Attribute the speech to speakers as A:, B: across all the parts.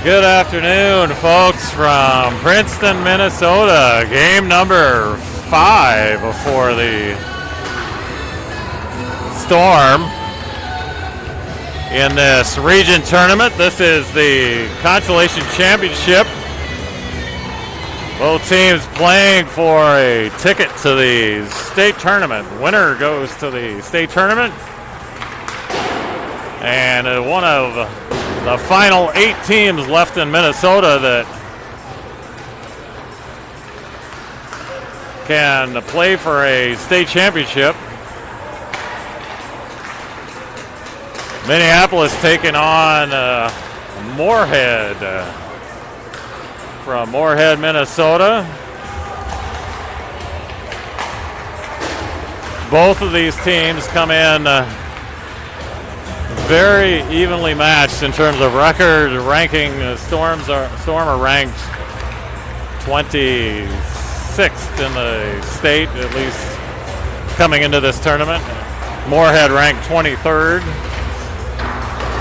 A: Good afternoon, folks, from Princeton, Minnesota. Game number 5 for the Storm in this region tournament. This is the Consolation Championship. Both teams playing for a ticket to the state tournament. Winner goes to the state tournament. And one of the final 8 teams left in Minnesota that can play for a state championship. Minneapolis taking on Moorhead from Moorhead, Minnesota. Both of these teams come in very evenly matched in terms of record ranking. Storm are ranked 26th in the state, at least coming into this tournament. Moorhead ranked 23rd,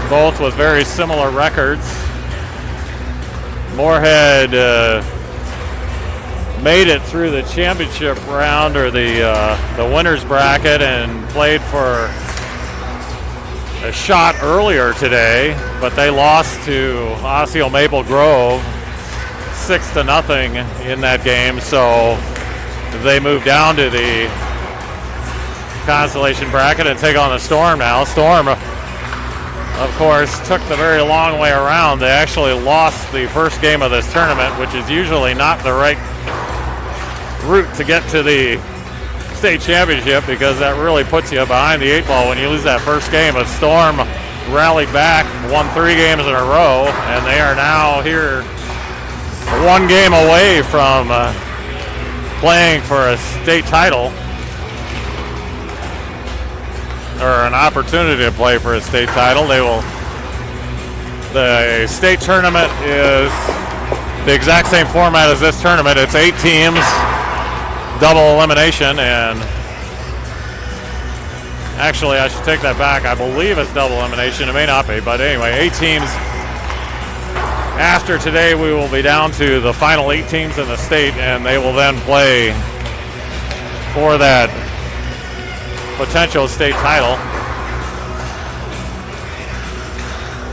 A: both with very similar records. Moorhead made it through the championship round, or the winner's bracket, and played for a shot earlier today, but they lost to Osseo Maple Grove 6-0 in that game, so they moved down to the consolation bracket and take on the Storm now. Storm, of course, took the very long way around. They actually lost the first game of this tournament, which is usually not the right route to get to the state championship, because that really puts you behind the 8 ball when you lose that first game. But Storm rallied back, won 3 games in a row, and they are now here 1 game away from playing for a state title, or an opportunity to play for a state title. The state tournament is the exact same format as this tournament. It's 8 teams, double elimination, and actually I should take that back. I believe it's double elimination. It may not be, but anyway, 8 teams. After today, we will be down to the final 8 teams in the state, and they will then play for that potential state title.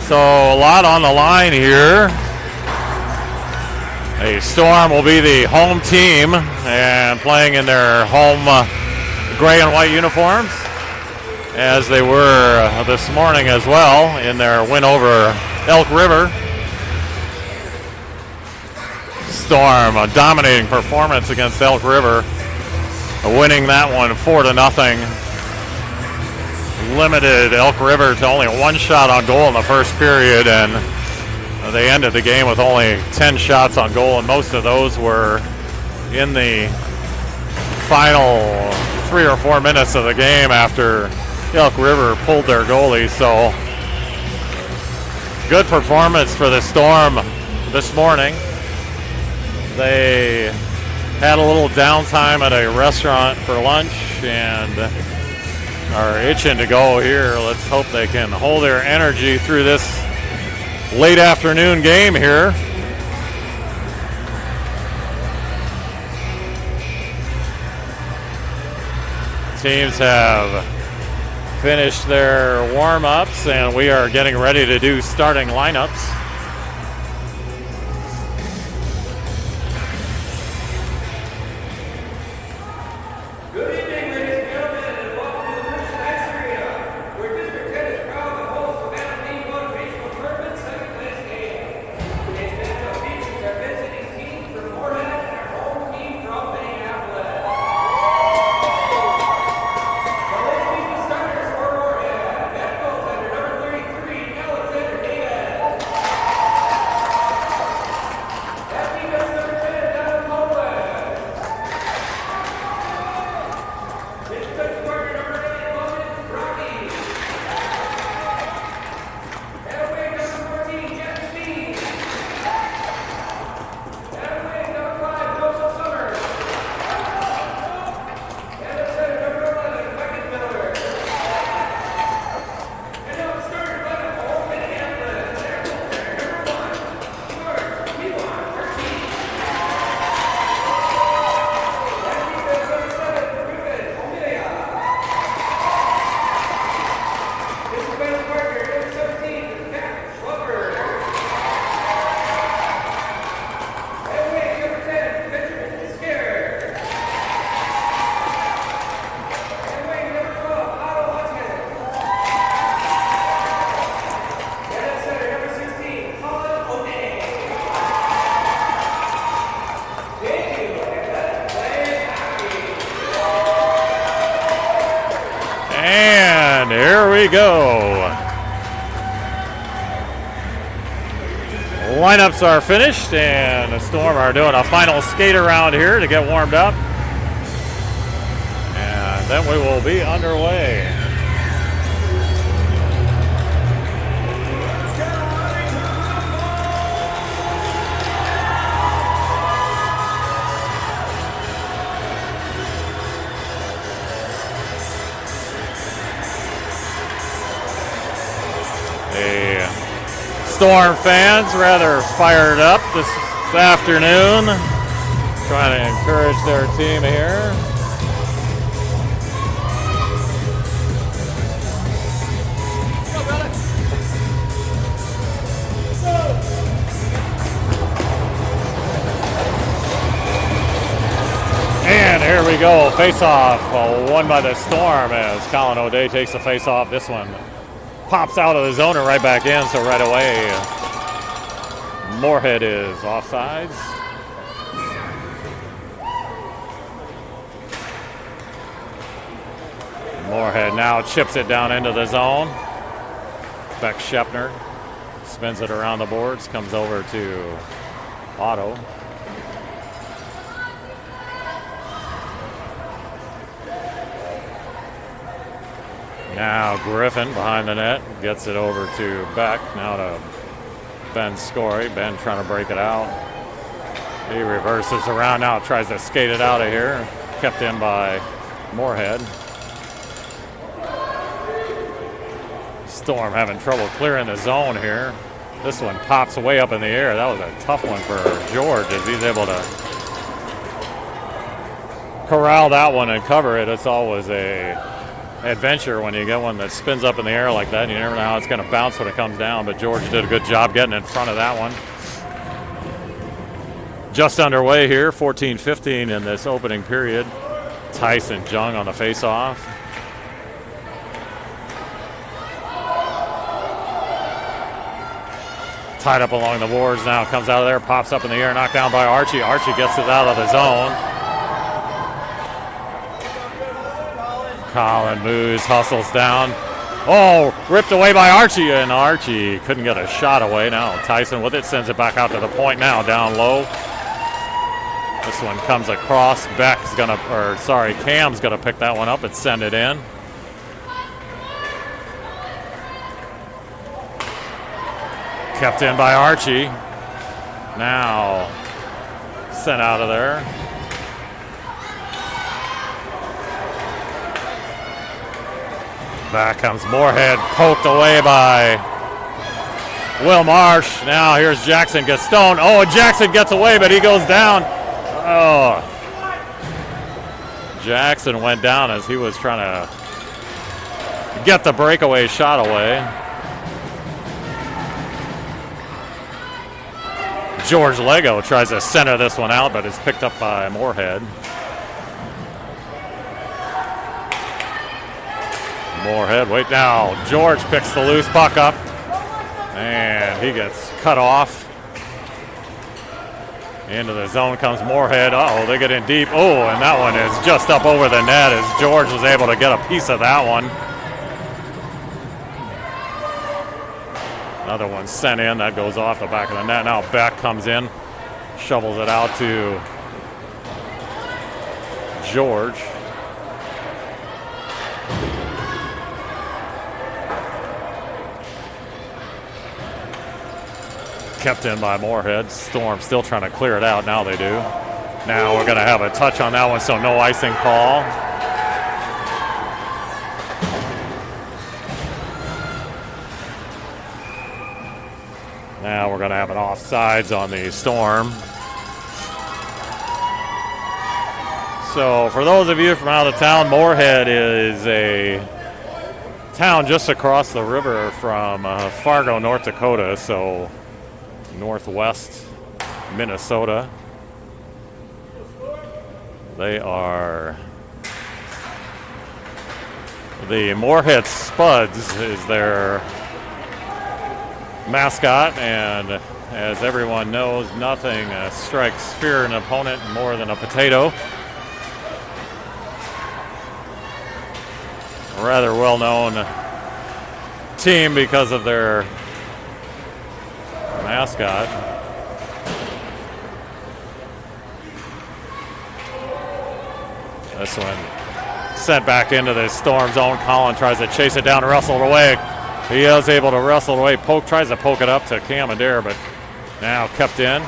A: So a lot on the line here. The Storm will be the home team and playing in their home gray and white uniforms, as they were this morning as well in their win over Elk River. Storm, a dominating performance against Elk River, winning that one 4-0. Limited Elk River to only 1 shot on goal in the first period, and they ended the game with only 10 shots on goal, and most of those were in the final 3 or 4 minutes of the game after Elk River pulled their goalie. So good performance for the Storm this morning. They had a little downtime at a restaurant for lunch and are itching to go here. Let's hope they can hold their energy through this late afternoon game here. Teams have finished their warm-ups, and we are getting ready to do starting lineups. And here we go. Lineups are finished, and the Storm are doing a final skate around here to get warmed up. And then we will be underway. Storm fans rather fired up this afternoon, trying to encourage their team here. And here we go, face-off won by the Storm as Colin O'Day takes the face-off. This one pops out of the zone and right back in, so right away Moorhead is offsides. Moorhead now chips it down into the zone. Beck Shepner spins it around the boards, comes over to Otto. Now Griffin behind the net gets it over to Beck. Now to Ben Scory. Ben trying to break it out. He reverses around now, tries to skate it out of here. Kept in by Moorhead. Storm having trouble clearing the zone here. This one pops way up in the air. That was a tough one for George as he's able to corral that one and cover it. It's always a adventure when you get one that spins up in the air like that. You never know how it's going to bounce when it comes down, but George did a good job getting in front of that one. Just underway here, 14-15 in this opening period. Tyson Jung on the face-off. Tied up along the boards now, comes out of there, pops up in the air, knocked down by Archie. Archie gets it out of the zone. Colin moves, hustles down. Oh, ripped away by Archie, and Archie couldn't get a shot away. Now Tyson with it, sends it back out to the point now, down low. This one comes across. Cam's gonna pick that one up and send it in. Kept in by Archie. Now sent out of there. Back comes Moorhead, poked away by Will Marsh. Now here's Jackson, gets stoned. Oh, Jackson gets away, but he goes down. Oh. Jackson went down as he was trying to get the breakaway shot away. George Lego tries to center this one out, but it's picked up by Moorhead. Moorhead, wait now. George picks the loose puck up, and he gets cut off. Into the zone comes Moorhead. Uh-oh, they get in deep. Oh, and that one is just up over the net as George was able to get a piece of that one. Another one sent in. That goes off the back of the net. Now Beck comes in, shovels it out to George. Kept in by Moorhead. Storm still trying to clear it out. Now they do. Now we're going to have a touch on that one, so no icing call. Now we're going to have an offsides on the Storm. So for those of you from out of town, Moorhead is a town just across the river from Fargo, North Dakota. So northwest Minnesota. They are the Moorhead Spuds is their mascot, and as everyone knows, nothing strikes fear an opponent more than a potato. rather well-known team because of their mascot. This one sent back into the Storm zone. Colin tries to chase it down and wrestle it away. He is able to wrestle it away. Tries to poke it up to Cam Adair, but now kept in.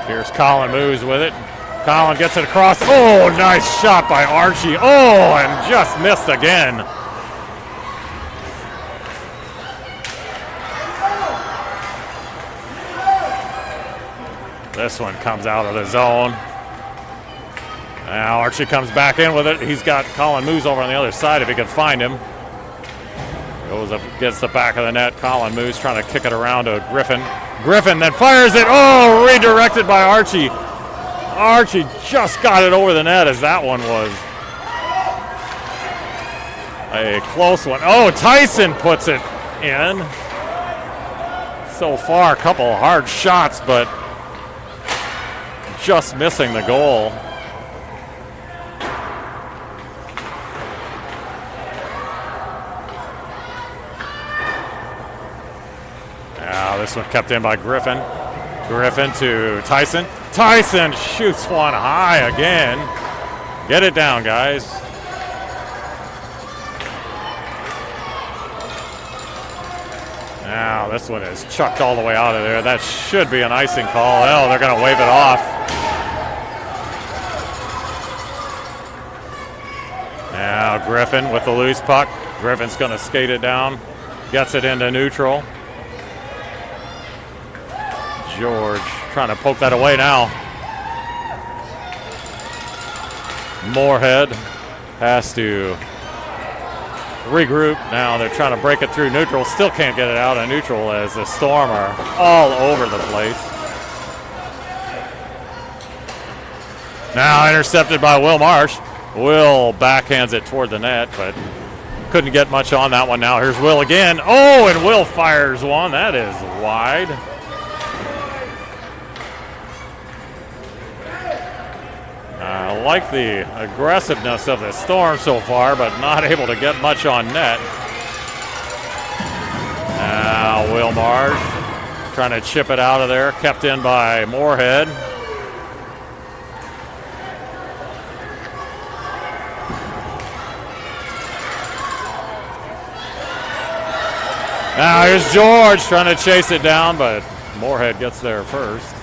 A: Here's Colin, moves with it. Colin gets it across. Oh, nice shot by Archie. Oh, and just missed again. This one comes out of the zone. Now Archie comes back in with it. He's got Colin moves over on the other side if he can find him. Goes up, gets the back of the net. Colin moves, trying to kick it around to Griffin. Griffin then fires it. Oh, redirected by Archie. Archie just got it over the net as that one was a close one. Oh, Tyson puts it in. So far, a couple hard shots, but just missing the goal. Now this one kept in by Griffin. Griffin to Tyson. Tyson shoots one high again. Get it down, guys. Now this one is chucked all the way out of there. That should be an icing call. Oh, they're going to wave it off. Now Griffin with the loose puck. Griffin's going to skate it down. Gets it into neutral. George trying to poke that away now. Moorhead has to regroup. Now they're trying to break it through neutral. Still can't get it out of neutral as the Storm are all over the place. Now intercepted by Will Marsh. Will backhands it toward the net, but couldn't get much on that one. Now here's Will again. Oh, and Will fires one. That is wide. I like the aggressiveness of the Storm so far, but not able to get much on net. Now Will Marsh trying to chip it out of there. Kept in by Moorhead. Now here's George trying to chase it down, but Moorhead gets there first.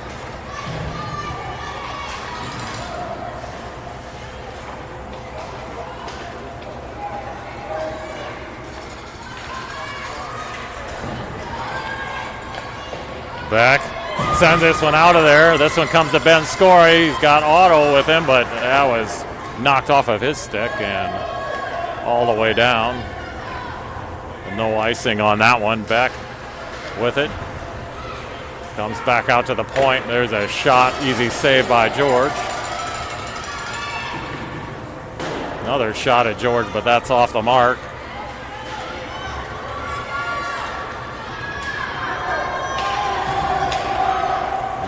A: Back, sends this one out of there. This one comes to Ben Scory. He's got Otto with him, but that was knocked off of his stick and all the way down. No icing on that one. Beck with it. Comes back out to the point. There's a shot. Easy save by George. Another shot at George, but that's off the mark.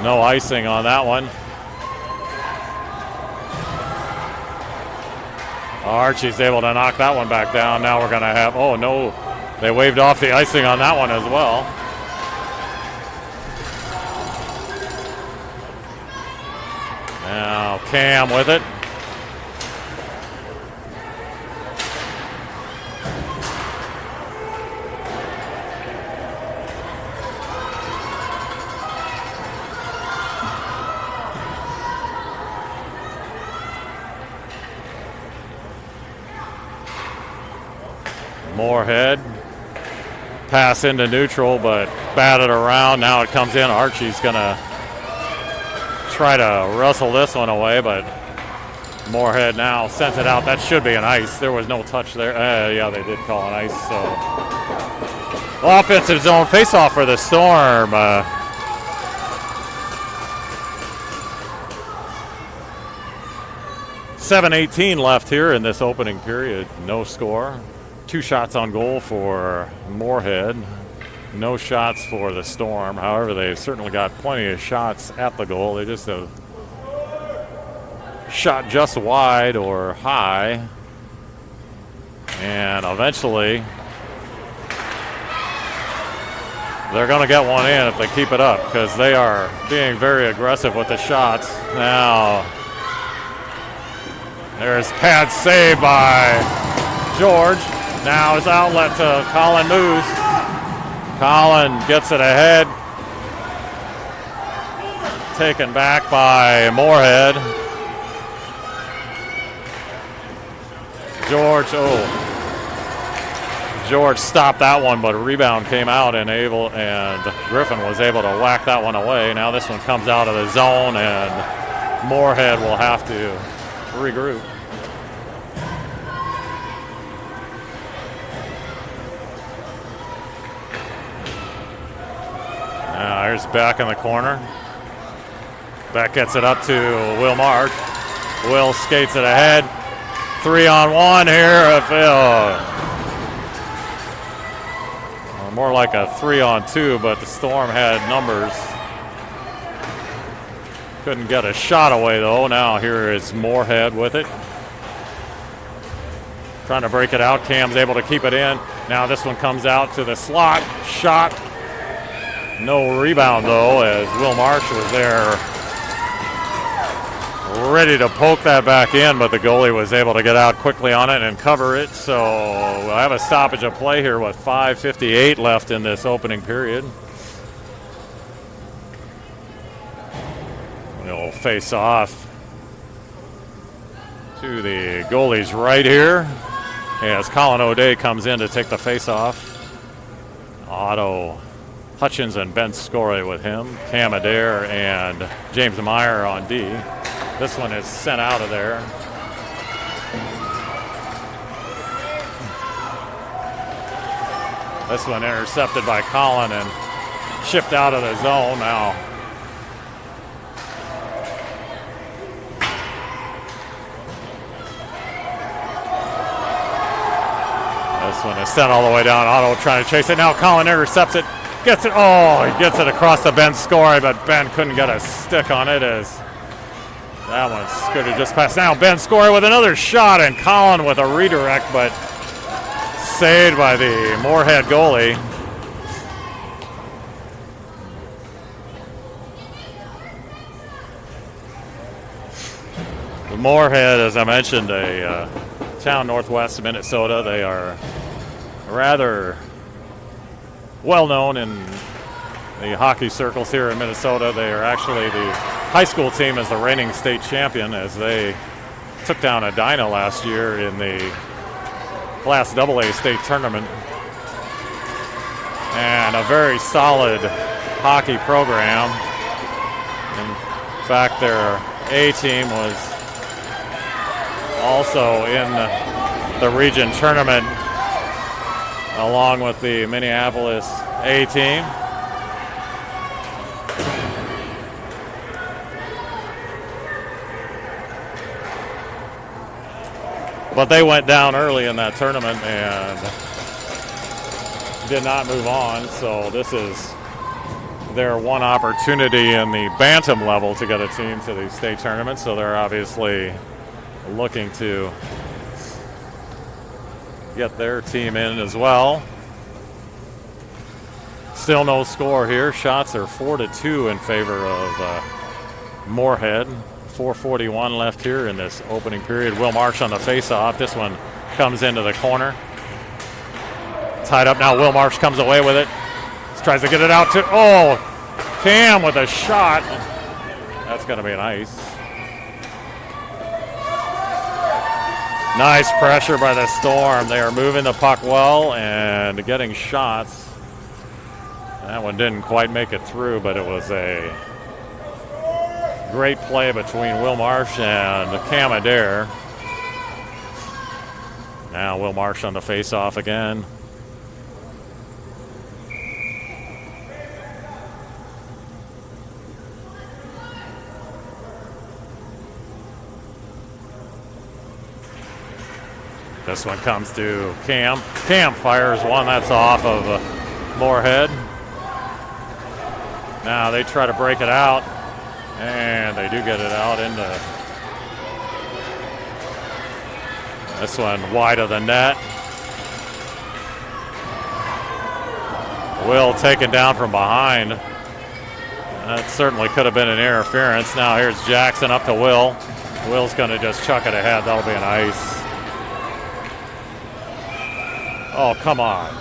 A: No icing on that one. Archie's able to knock that one back down. Now we're going to have, oh no, they waved off the icing on that one as well. Now Cam with it. Moorhead. Pass into neutral, but batted around. Now it comes in. Archie's going to try to wrestle this one away, but Moorhead now sends it out. That should be an ice. There was no touch there. Yeah, they did call an ice. So offensive zone faceoff for the Storm. 7:18 left here in this opening period. No score. 2 shots on goal for Moorhead. No shots for the Storm. However, they've certainly got plenty of shots at the goal. They just have shot just wide or high. And eventually, they're going to get one in if they keep it up because they are being very aggressive with the shots. Now, there's pad save by George. Now his outlet to Colin Moose. Colin gets it ahead. Taken back by Moorhead. George stopped that one, but a rebound came out and Griffin was able to whack that one away. Now this one comes out of the zone and Moorhead will have to regroup. Now here's Beck in the corner. Beck gets it up to Will Marsh. Will skates it ahead. 3-on-1 here. More like a 3-on-2, but the Storm had numbers. Couldn't get a shot away though. Now here is Moorhead with it. Trying to break it out. Cam's able to keep it in. Now this one comes out to the slot. Shot. No rebound though, as Will Marsh was there ready to poke that back in, but the goalie was able to get out quickly on it and cover it. So we'll have a stoppage of play here with 5:58 left in this opening period. We'll face off to the goalie's right here as Colin O'Day comes in to take the face-off. Otto Hutchins and Ben Scorey with him. Cam Adair and James Meyer on D. This one is sent out of there. This one intercepted by Colin and shipped out of the zone now. This one is sent all the way down. Otto trying to chase it. Now Colin intercepts it. Gets it. Oh, he gets it across to Ben Scorey, but Ben couldn't get a stick on it as that one's good to just pass. Now Ben Scorey with another shot and Colin with a redirect, but saved by the Moorhead goalie. The Moorhead, as I mentioned, a town northwest of Minnesota. They are rather well known in the hockey circles here in Minnesota. They are actually the high school team as the reigning state champion, as they took down Edina last year in the Class AA state tournament. And a very solid hockey program. In fact, their A team was also in the region tournament along with the Minneapolis A team. But they went down early in that tournament and did not move on. So this is their one opportunity in the Bantam level to get a team to the state tournament. So they're obviously looking to get their team in as well. Still no score here. Shots are 4-2 in favor of Moorhead. 4:41 left here in this opening period. Will Marsh on the face-off. This one comes into the corner. Tied up now. Will Marsh comes away with it. Tries to get it out to, Cam with a shot. That's going to be an ice. Nice pressure by the Storm. They are moving the puck well and getting shots. That one didn't quite make it through, but it was a great play between Will Marsh and Cam Adair. Now Will Marsh on the face-off again. This one comes to Cam. Cam fires one. That's off of Moorhead. Now they try to break it out, and they do get it out into this one wide of the net. Will taken down from behind. That certainly could have been an interference. Now here's Jackson up to Will. Will's going to just chuck it ahead. That'll be an ice. Oh, come on.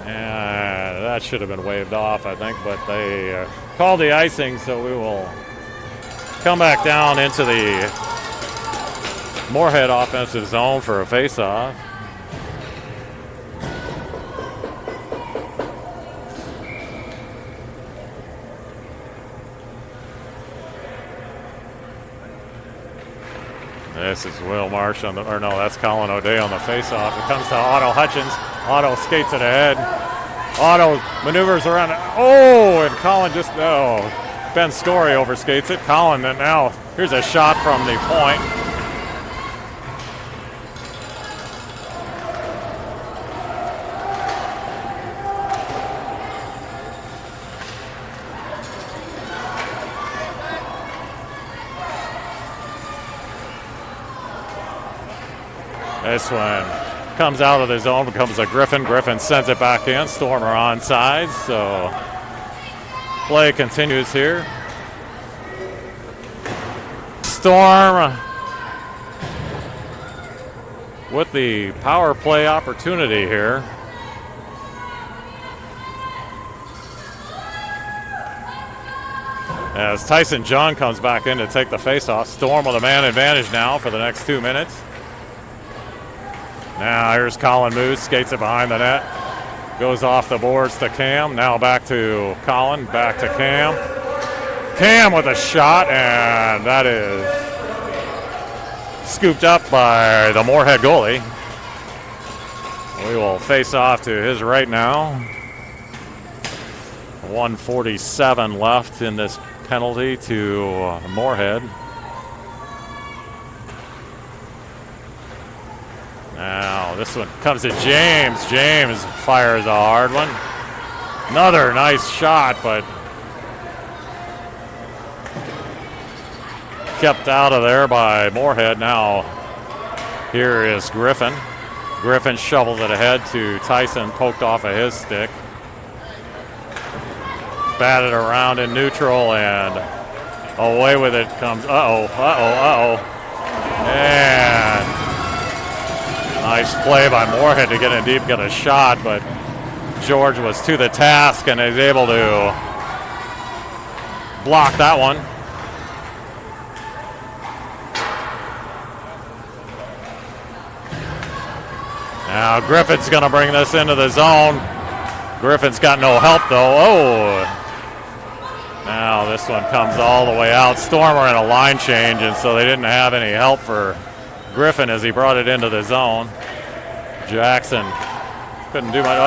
A: And that should have been waved off, I think, but they called the icing, so we will come back down into the Moorhead offensive zone for a face-off. This is Will Marsh on the, or no, that's Colin O'Day on the face-off. It comes to Otto Hutchins. Otto skates it ahead. Otto maneuvers around. Oh, and Colin just, Ben Scory overskates it. Colin, and now here's a shot from the point. This one comes out of the zone, becomes a Griffin. Griffin sends it back in. Stormer onside, so play continues here. Storm with the power play opportunity here. As Tyson John comes back in to take the faceoff. Storm with a man advantage now for the next 2 minutes. Now here's Colin Moose, skates it behind the net. Goes off the boards to Cam. Now back to Colin, back to Cam. Cam with a shot, and that is scooped up by the Moorhead goalie. We will face off to his right now. 1:47 left in this penalty to Moorhead. Now this one comes to James. James fires a hard one. Another nice shot, but kept out of there by Moorhead. Now here is Griffin. Griffin shovels it ahead to Tyson, poked off of his stick. Batted around in neutral, and away with it comes, and nice play by Moorhead to get in deep, get a shot, but George was to the task and is able to block that one. Now Griffin's going to bring this into the zone. Griffin's got no help though. Oh, now this one comes all the way out. Storm are in a line change, and so they didn't have any help for Griffin as he brought it into the zone. Jackson couldn't do much.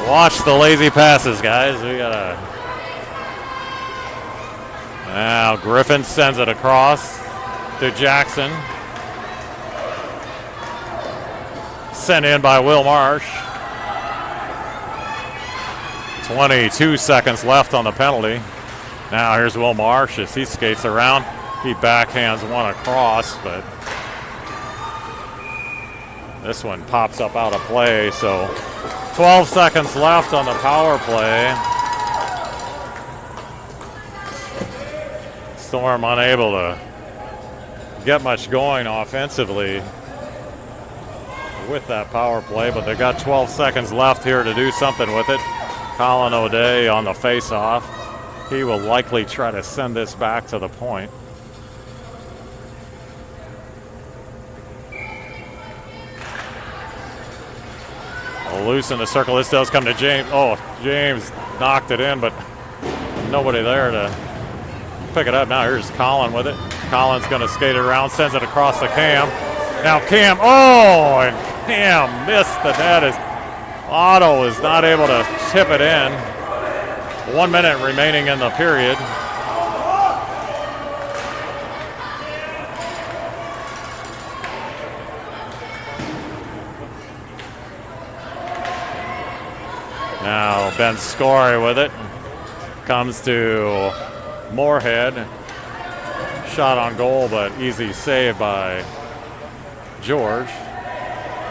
A: Watch the lazy passes, guys. We gotta. Now Griffin sends it across to Jackson. Sent in by Will Marsh. 22 seconds left on the penalty. Now here's Will Marsh as he skates around. He backhands one across, but this one pops up out of play. So 12 seconds left on the power play. Storm unable to get much going offensively with that power play, but they got 12 seconds left here to do something with it. Colin O'Day on the face-off. He will likely try to send this back to the point. Loose in the circle. This does come to James. Oh, James knocked it in, but nobody there to pick it up. Now here's Colin with it. Colin's going to skate it around, sends it across to Cam. Now Cam, and Cam missed the net as Otto is not able to tip it in. 1 minute remaining in the period. Now Ben Scory with it. Comes to Moorhead. Shot on goal, but easy save by George.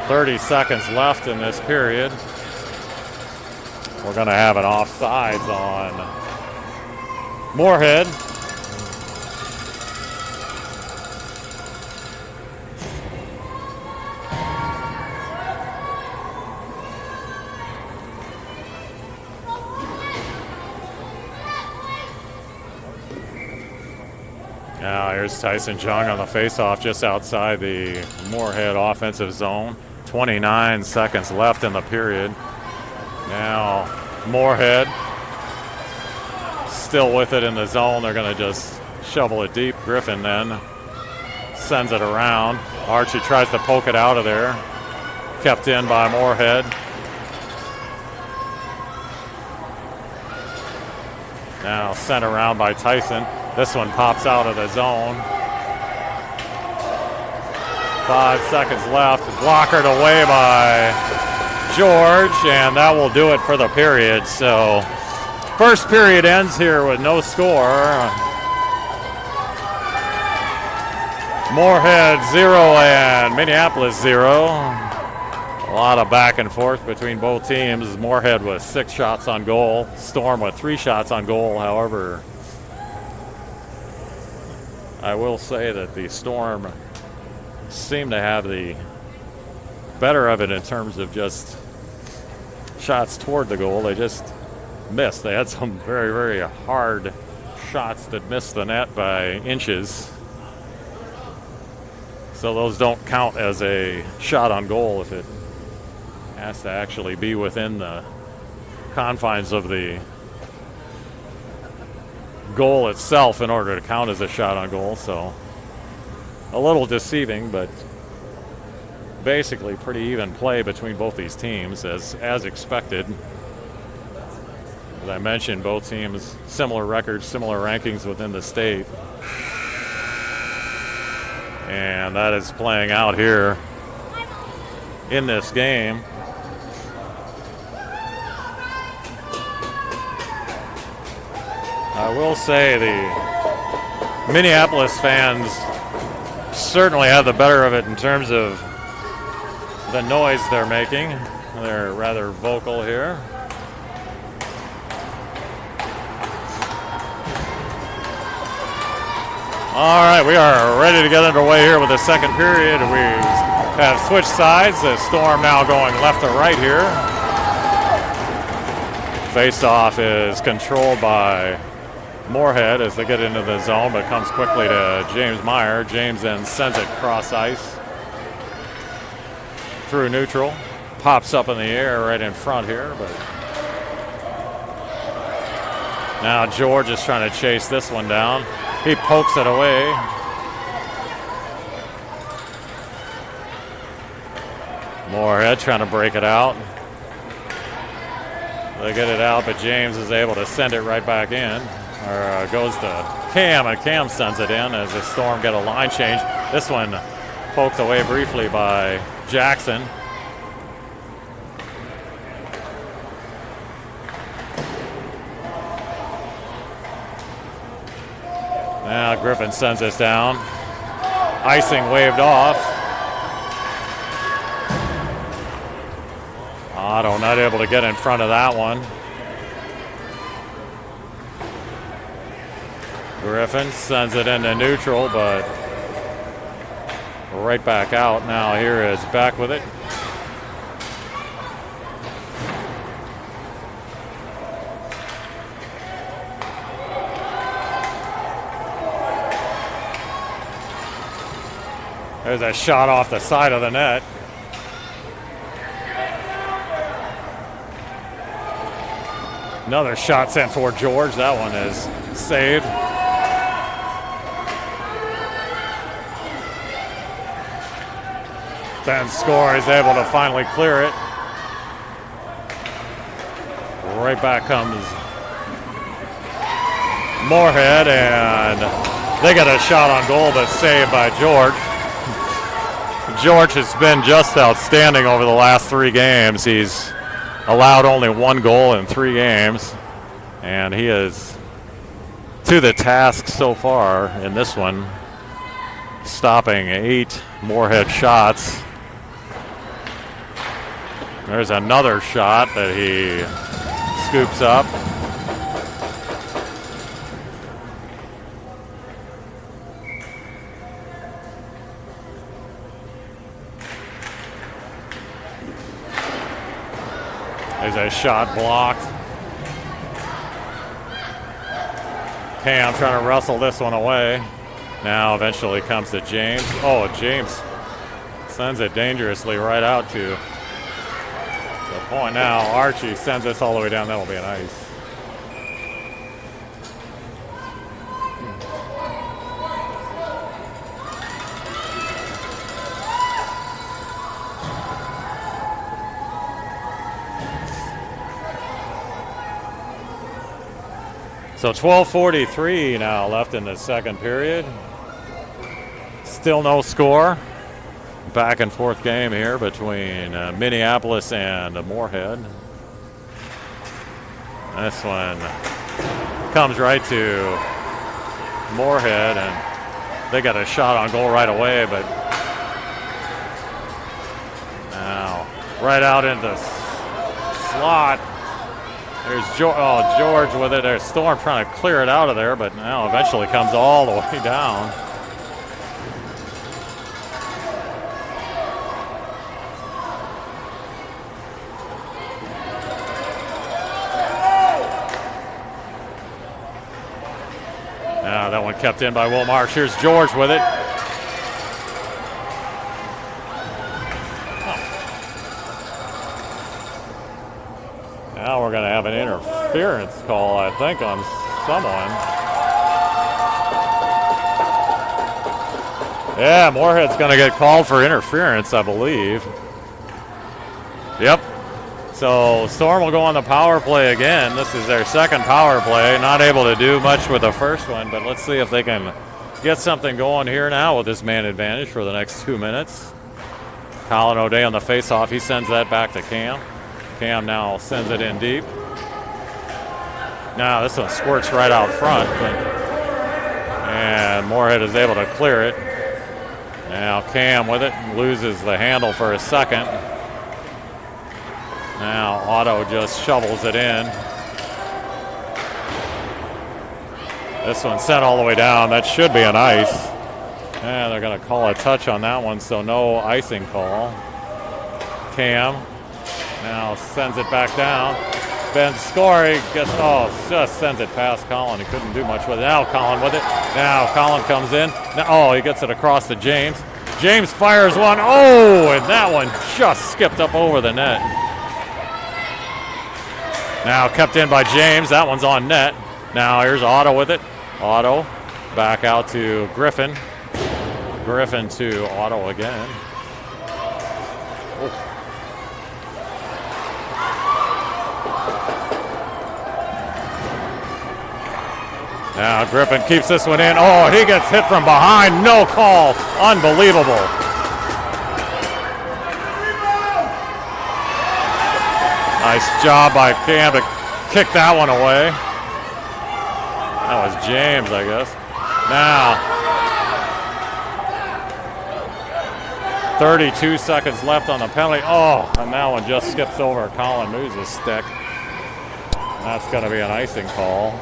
A: 30 seconds left in this period. We're going to have an offsides on Moorhead. Now here's Tyson Jung on the faceoff just outside the Moorhead offensive zone. 29 seconds left in the period. Now Moorhead still with it in the zone. They're going to just shovel it deep. Griffin then sends it around. Archie tries to poke it out of there. Kept in by Moorhead. Now sent around by Tyson. This one pops out of the zone. 5 seconds left. Blockered away by George, and that will do it for the period. So first period ends here with no score. Moorhead 0 and Minneapolis 0. A lot of back and forth between both teams. Moorhead with 6 shots on goal. Storm with 3 shots on goal. However, I will say that the Storm seem to have the better of it in terms of just shots toward the goal. They just missed. They had some very, very hard shots that missed the net by inches. So those don't count as a shot on goal if it has to actually be within the confines of the goal itself in order to count as a shot on goal. So a little deceiving, but basically pretty even play between both these teams as expected. As I mentioned, both teams similar records, similar rankings within the state. And that is playing out here in this game. I will say the Minneapolis fans certainly have the better of it in terms of the noise they're making. They're rather vocal here. All right, we are ready to get underway here with the second period. We have switched sides. The Storm now going left to right here. Face-off is controlled by Moorhead as they get into the zone, but comes quickly to James Meyer. James then sends it cross ice through neutral. Pops up in the air right in front here, but now George is trying to chase this one down. He pokes it away. Moorhead trying to break it out. They get it out, but James is able to send it right back in. Or goes to Cam, and Cam sends it in as the Storm get a line change. This one poked away briefly by Jackson. Now Griffin sends this down. Icing waved off. Otto not able to get in front of that one. Griffin sends it into neutral, but right back out. Now here is back with it. There's a shot off the side of the net. Another shot sent toward George. That one is saved. Then Score is able to finally clear it. Right back comes Moorhead, and they got a shot on goal, but saved by George. George has been just outstanding over the last 3 games. He's allowed only 1 goal in 3 games, and he is to the task so far in this one, stopping 8 Moorhead shots. There's another shot that he scoops up. There's a shot blocked. Cam trying to wrestle this one away. Now eventually comes to James. Oh, James sends it dangerously right out to the point. Now Archie sends this all the way down. That'll be an ice. So 12:43 now left in the second period. Still no score. Back and forth game here between Minneapolis and Moorhead. This one comes right to Moorhead, and they got a shot on goal right away, but now right out into slot. There's George with it. There's Storm trying to clear it out of there, but now eventually comes all the way down. Now that one kept in by Will Marsh. Here's George with it. Now we're going to have an interference call, I think, on someone. Yeah, Moorhead's going to get called for interference, I believe. Yep. So Storm will go on the power play again. This is their second power play. Not able to do much with the first one, but let's see if they can get something going here now with this man advantage for the next 2 minutes. Colin O'Day on the faceoff. He sends that back to Cam. Cam now sends it in deep. Now this one squirts right out front, and Moorhead is able to clear it. Now Cam with it, loses the handle for a second. Now Otto just shovels it in. This one sent all the way down. That should be an ice. And they're going to call a touch on that one, so no icing call. Cam now sends it back down. Ben Scory just sends it past Colin. He couldn't do much with it. Now Colin with it. Now Colin comes in. Now, he gets it across to James. James fires one. Oh, and that one just skipped up over the net. Now kept in by James. That one's on net. Now here's Otto with it. Otto back out to Griffin. Griffin to Otto again. Oh. Now Griffin keeps this one in. Oh, he gets hit from behind. No call. Unbelievable. Nice job by Cam to kick that one away. That was James, I guess. Now, 32 seconds left on the penalty. Oh, and that one just skips over Colin Moose's stick. That's going to be an icing call.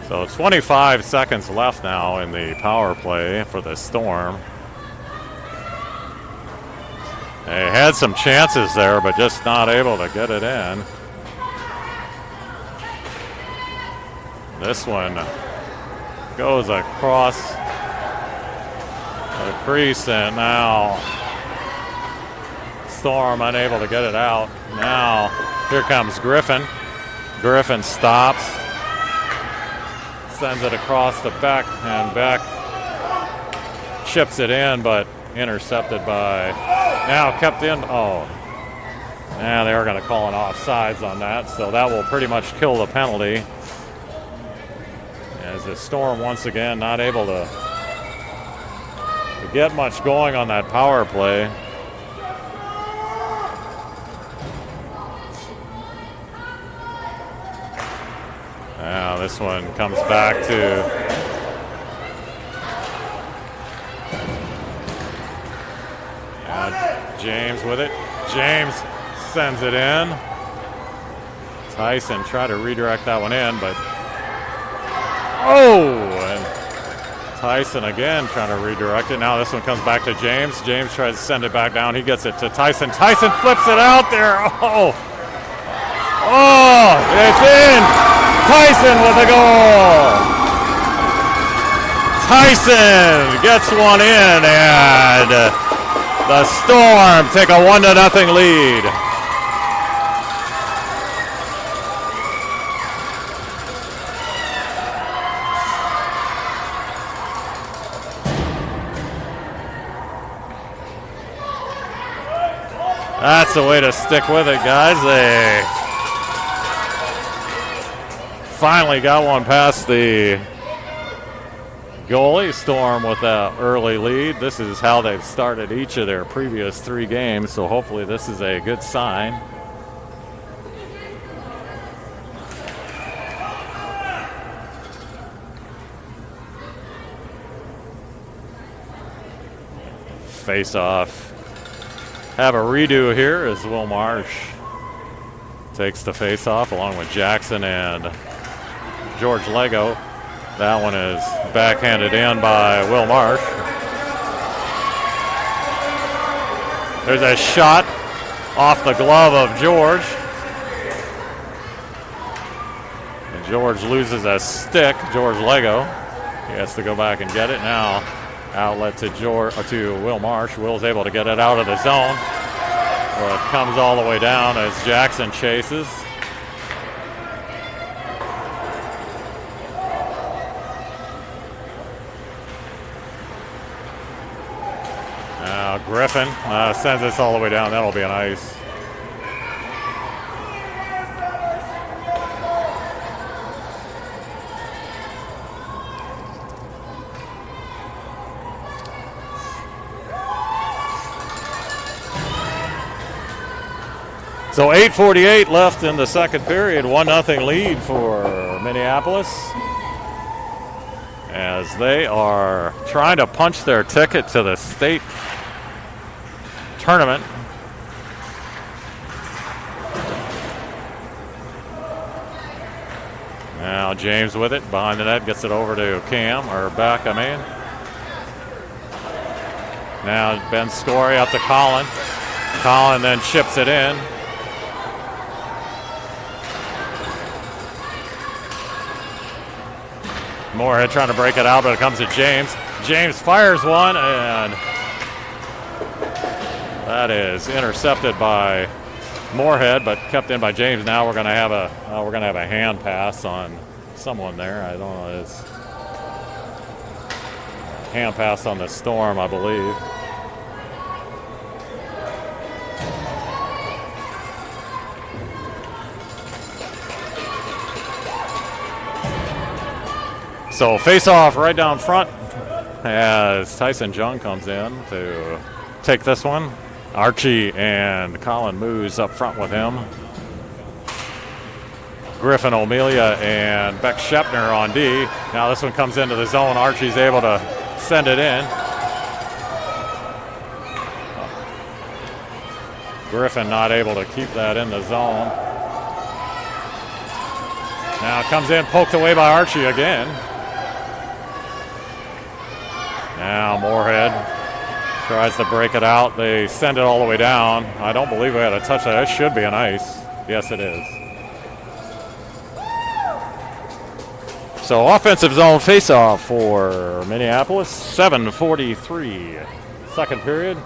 A: So 25 seconds left now in the power play for the Storm. They had some chances there, but just not able to get it in. This one goes across the crease, and now Storm unable to get it out. Now here comes Griffin. Griffin stops. Sends it across the back, and Beck chips it in, but intercepted by, now kept in. Oh, now they are going to call an offsides on that, so that will pretty much kill the penalty. As the Storm once again not able to get much going on that power play. this one comes back to James with it. James sends it in. Tyson tried to redirect that one in, but and Tyson again trying to redirect it. Now this one comes back to James. James tries to send it back down. He gets it to Tyson. Tyson flips it out there. It's in. Tyson with a goal. Tyson gets one in, and the Storm take a 1-0 lead. That's the way to stick with it, guys. They finally got one past the goalie. Storm with that early lead. This is how they've started each of their previous 3 games, so hopefully this is a good sign. Face off. Have a redo here as Will Marsh takes the face off along with Jackson and George Lego. That one is backhanded in by Will Marsh. There's a shot off the glove of George. And George loses a stick, George Lego. He has to go back and get it now. Outlet to Will Marsh. Will's able to get it out of the zone. Well, it comes all the way down as Jackson chases. Now Griffin sends this all the way down. That'll be an ice. So 8:48 left in the second period. 1-0 lead for Minneapolis as they are trying to punch their ticket to the state tournament. Now James with it behind the net, gets it over to back. Now Ben Scory up to Colin. Colin then chips it in. Moorhead trying to break it out, but it comes to James. James fires one, and that is intercepted by Moorhead, but kept in by James. Now we're going to have a hand pass on someone there. I don't know. It's hand pass on the Storm, I believe. So face-off right down front as Tyson Jung comes in to take this one. Archie and Colin Moose up front with him. Griffin O'Melia and Beck Shepner on D. Now this one comes into the zone. Archie's able to send it in. Griffin not able to keep that in the zone. Now it comes in, poked away by Archie again. Now Moorhead tries to break it out. They send it all the way down. I don't believe we had a touch that. It should be an ice. Yes, it is. So offensive zone face-off for Minneapolis. 7:43, second period.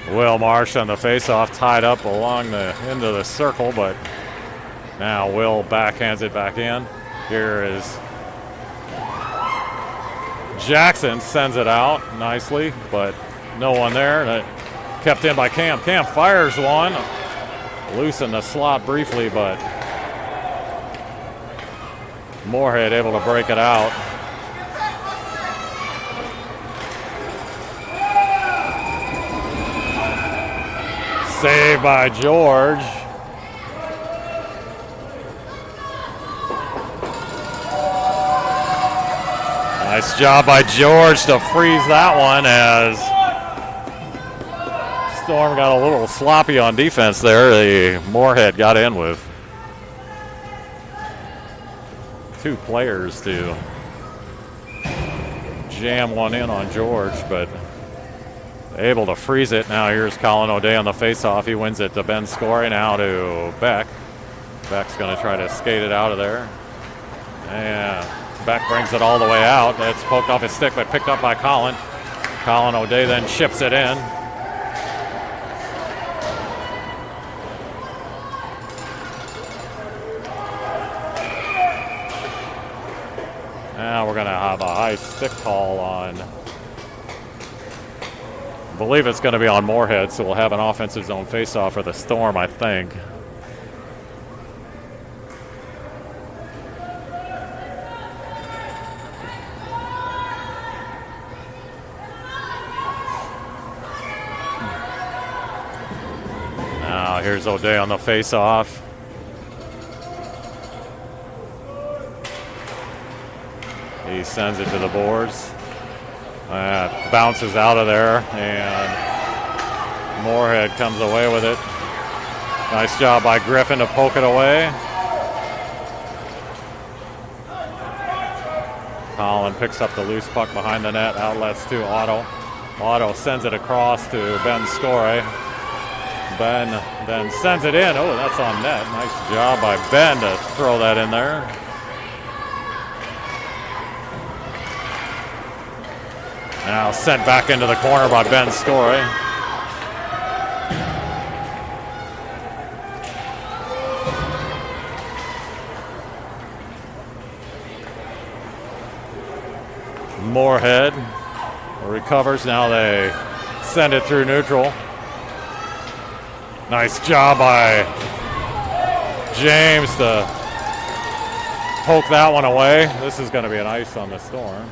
A: Will Marsh on the face-off, tied up along the end of the circle, but now Will backhands it back in. Here is Jackson, sends it out nicely, but no one there. That kept in by Cam. Cam fires one. Loose in the slot briefly, but Moorhead able to break it out. Saved by George. Nice job by George to freeze that one as Storm got a little sloppy on defense there. The Moorhead got in with 2 players to jam one in on George, but able to freeze it. Now here's Colin O'Day on the faceoff. He wins it to Ben Scory, now to Beck. Beck's going to try to skate it out of there. And Beck brings it all the way out. It's poked off his stick, but picked up by Colin. Colin O'Day then chips it in. Now we're going to have a high stick call on, I believe it's going to be on Moorhead, so we'll have an offensive zone faceoff for the Storm, I think. Now here's O'Day on the faceoff. He sends it to the boards. Bounces out of there, and Moorhead comes away with it. Nice job by Griffin to poke it away. Colin picks up the loose puck behind the net, outlets to Otto. Otto sends it across to Ben Scory. Ben then sends it in. Oh, that's on net. Nice job by Ben to throw that in there. Now sent back into the corner by Ben Scory. Moorhead recovers. Now they send it through neutral. Nice job by James to poke that one away. This is going to be an ice on the Storm.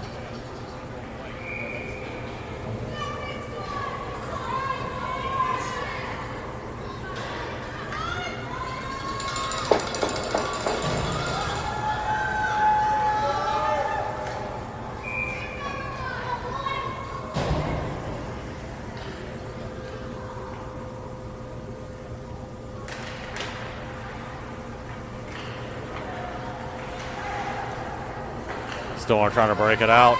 A: Storm trying to break it out.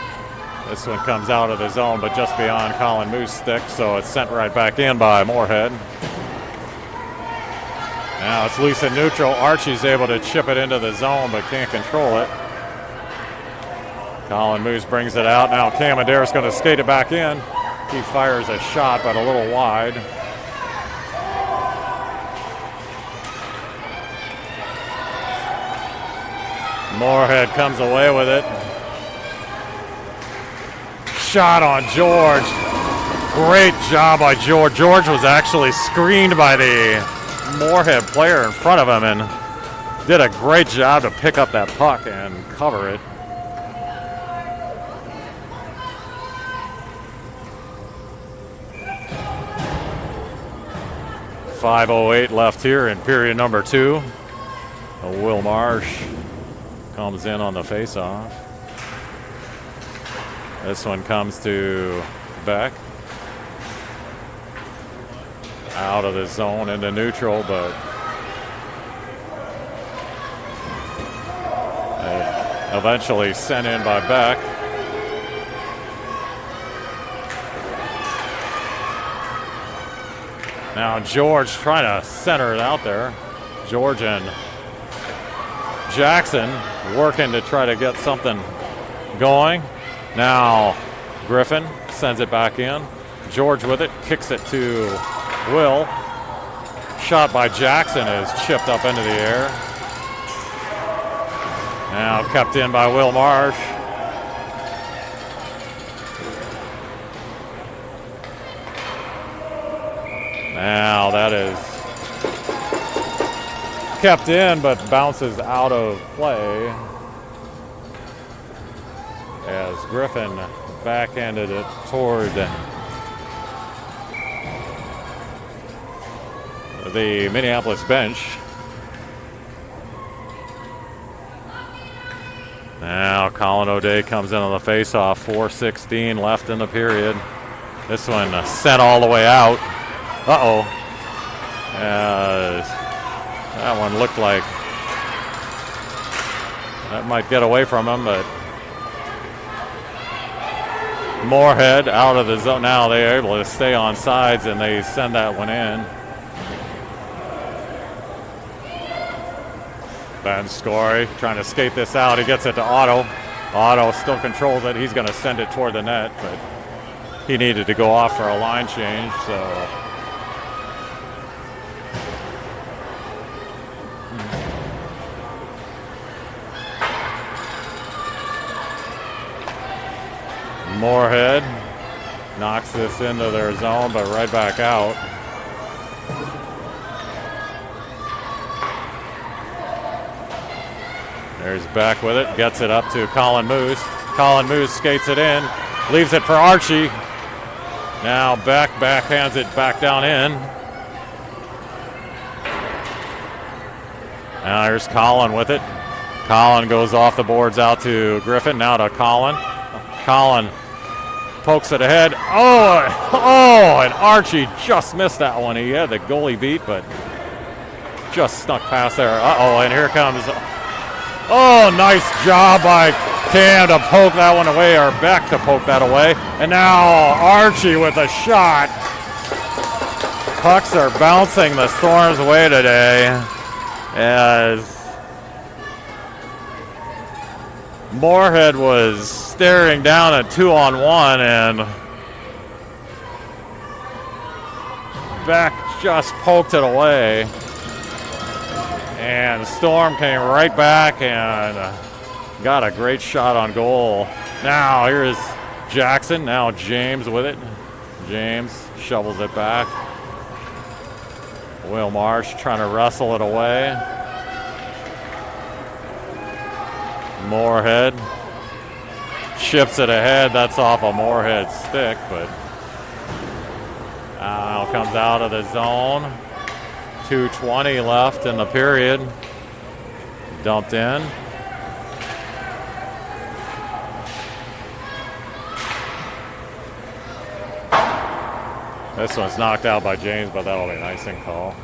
A: This one comes out of the zone, but just beyond Colin Moose's stick, so it's sent right back in by Moorhead. Now it's loose in neutral. Archie's able to chip it into the zone, but can't control it. Colin Moose brings it out. Now Cam Adair's going to skate it back in. He fires a shot, but a little wide. Moorhead comes away with it. Shot on George. Great job by George. George was actually screened by the Moorhead player in front of him and did a great job to pick up that puck and cover it. .508 left here in period number 2. Will Marsh comes in on the faceoff. This one comes to Beck. Out of the zone into neutral, but eventually sent in by Beck. Now George trying to center it out there. George and Jackson working to try to get something going. Now Griffin sends it back in. George with it, kicks it to Will. Shot by Jackson is chipped up into the air. Now kept in by Will Marsh. Now that is kept in, but bounces out of play as Griffin backhanded it toward the Minneapolis bench. Now Colin O'Day comes in on the faceoff. 4:16 left in the period. This one sent all the way out. Uh-oh. That one looked like that might get away from him, but Moorhead out of the zone. Now they're able to stay on sides, and they send that one in. Ben Scory trying to skate this out. He gets it to Otto. Otto still controls it. He's going to send it toward the net, but he needed to go off for a line change, so Moorhead knocks this into their zone, but right back out. There's Beck with it, gets it up to Colin Moose. Colin Moose skates it in, leaves it for Archie. Now Beck backhands it back down in. Now here's Colin with it. Colin goes off the boards out to Griffin, now to Colin. Colin pokes it ahead. Oh, and Archie just missed that one. He had the goalie beat, but just snuck past there. Uh-oh, and here comes, nice job by Cam to poke that one away, or Beck to poke that away. And now Archie with a shot. Pucks are bouncing the Storm's way today as Moorhead was staring down at 2-on-1, and Beck just poked it away. And Storm came right back and got a great shot on goal. Now here's Jackson, now James with it. James shovels it back. Will Marsh trying to wrestle it away. Moorhead chips it ahead. That's off a Moorhead stick, but now comes out of the zone. 2:20 left in the period. Dumped in. This one's knocked out by James, but that'll be an icing call.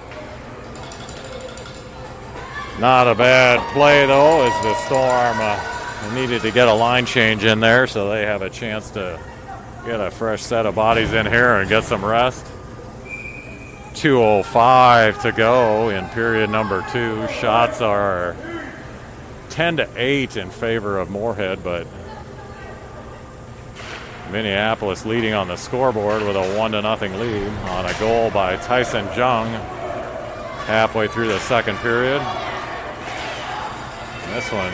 A: Not a bad play, though, as the Storm needed to get a line change in there, so they have a chance to get a fresh set of bodies in here and get some rest. 2:05 to go in period number 2. Shots are 10-8 in favor of Moorhead, but Minneapolis leading on the scoreboard with a 1-0 lead on a goal by Tyson Jung halfway through the second period. And this one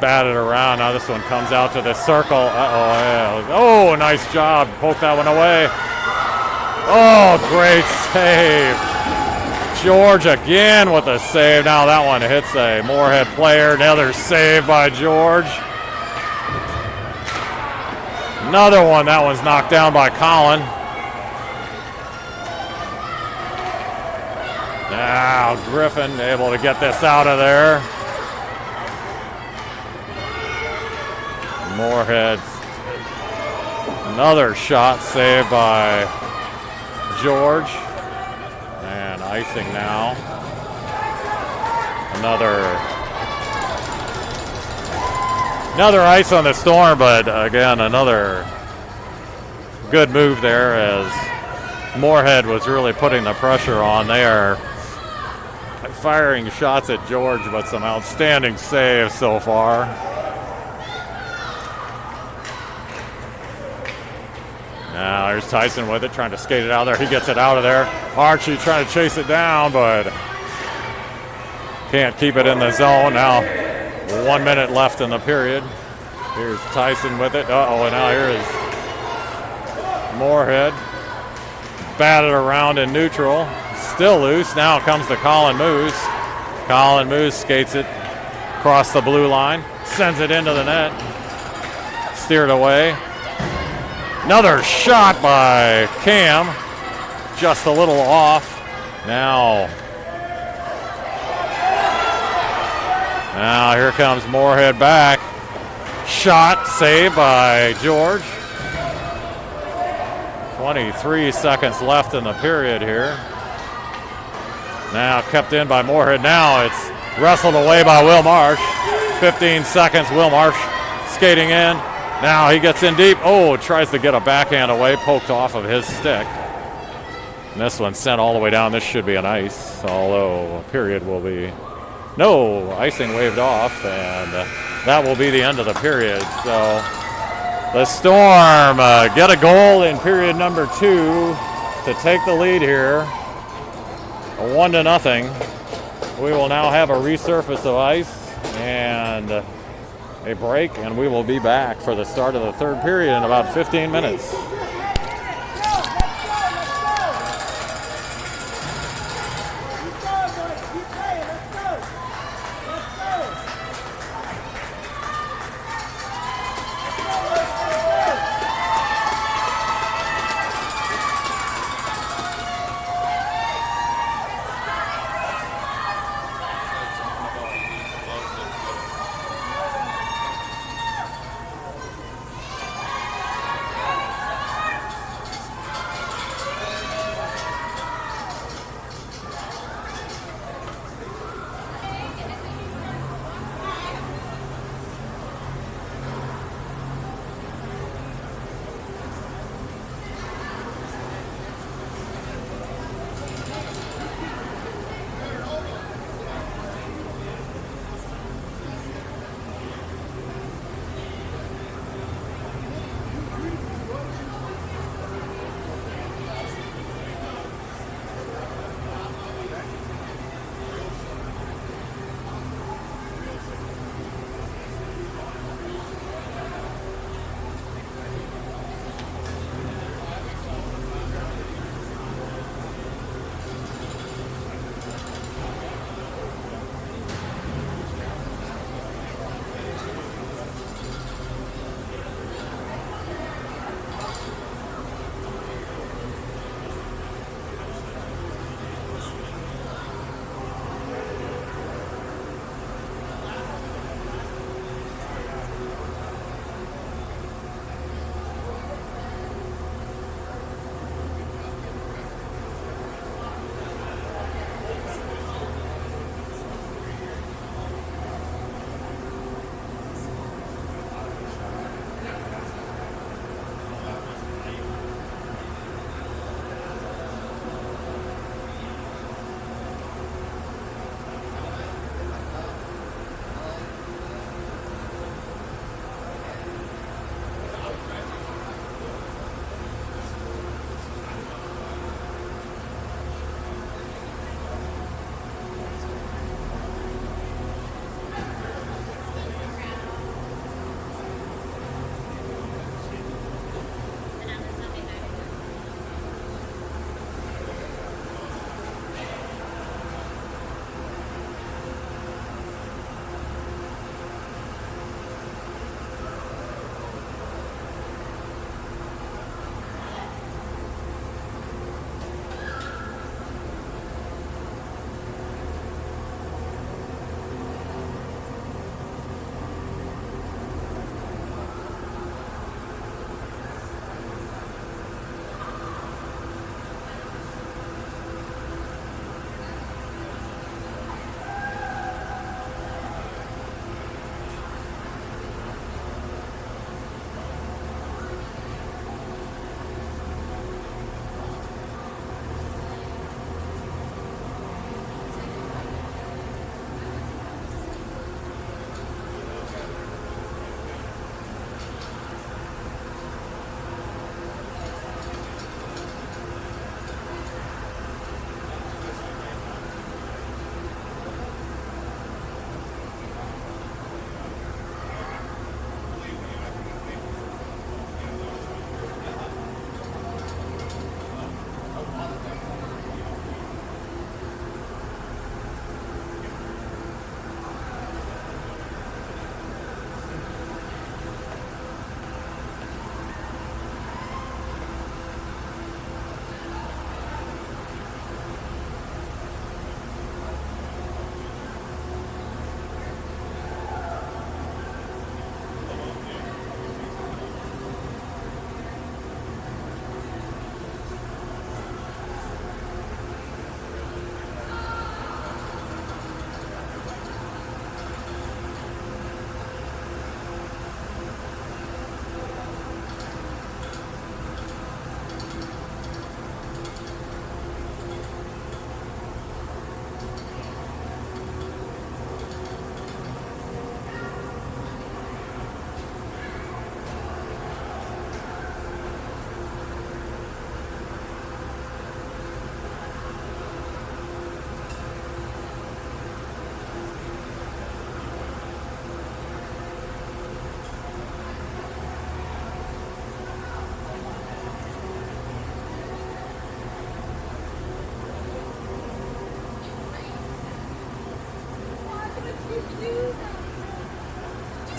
A: batted around. Now this one comes out to the circle. Oh, nice job. Poke that one away. Oh, great save. George again with a save. Now that one hits a Moorhead player. Another save by George. Another one. That one's knocked down by Colin. Now Griffin able to get this out of there. Moorhead. Another shot saved by George. And icing now. Another ice on the Storm, but again, another good move there as Moorhead was really putting the pressure on. They are firing shots at George, but some outstanding saves so far. Now here's Tyson with it, trying to skate it out there. He gets it out of there. Archie trying to chase it down, but can't keep it in the zone. Now 1 minute left in the period. Here's Tyson with it. And now here's Moorhead. batted around in neutral. Still loose. Now comes to Colin Moose. Colin Moose skates it across the blue line. Sends it into the net. Steered away. Another shot by Cam. Just a little off. Now here comes Moorhead back. Shot saved by George. 23 seconds left in the period here. Now kept in by Moorhead. Now it's wrestled away by Will Marsh. 15 seconds. Will Marsh skating in. Now he gets in deep. Oh, tries to get a backhand away. Poked off of his stick. And this one sent all the way down. This should be an ice, although a period will be no icing waved off, and that will be the end of the period. So the Storm get a goal in period number 2 to take the lead here, 1-0. We will now have a resurface of ice and a break, and we will be back for the start of the third period in about 15 minutes.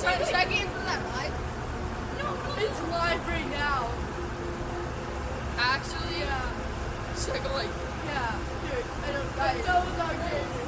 B: Should I get in from that live? No, it's live right now. Actually, yeah. Should I go like? Yeah. Dude, I don't. That was not good.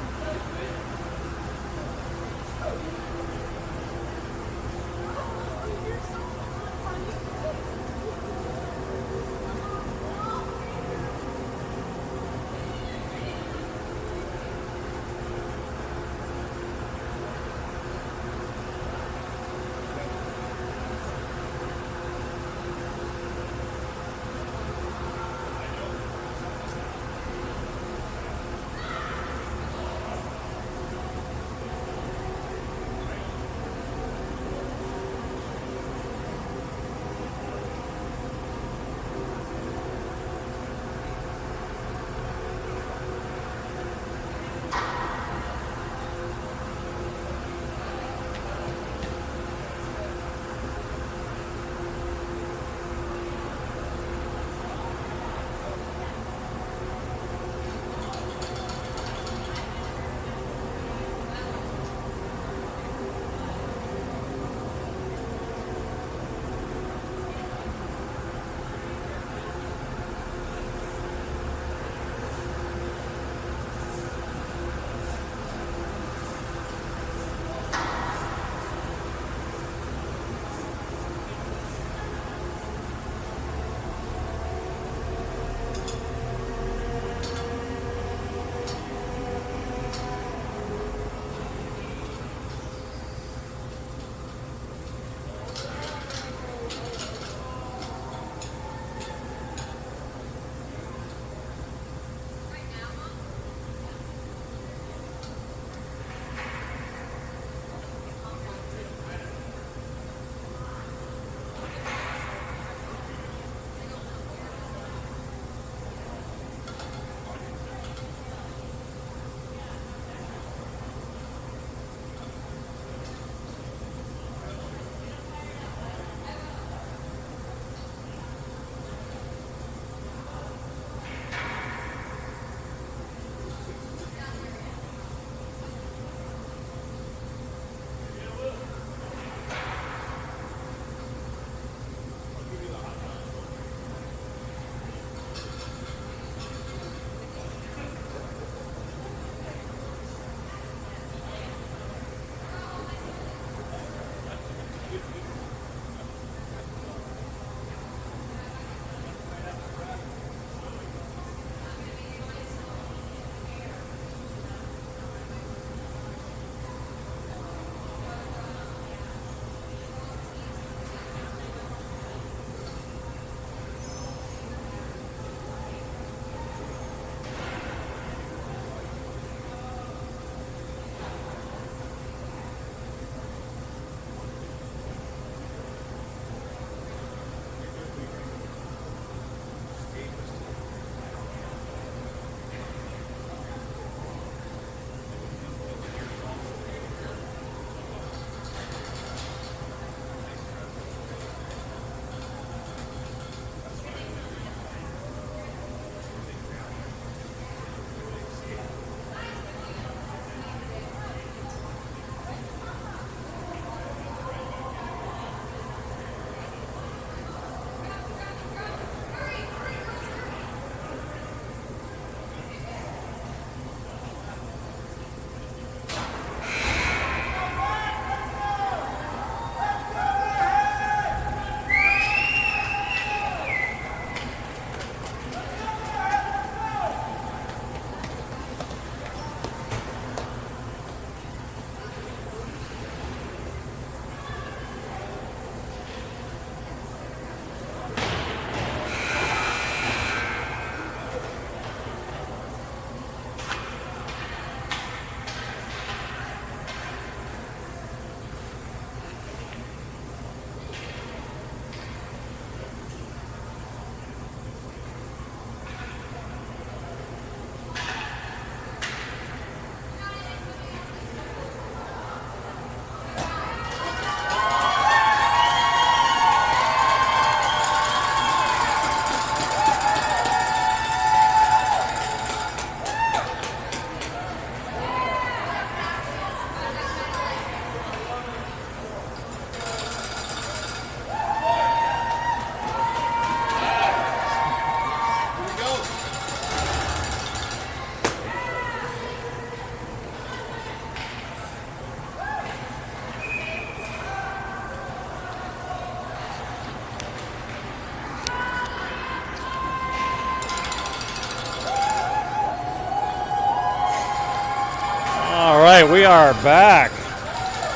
A: right, we are back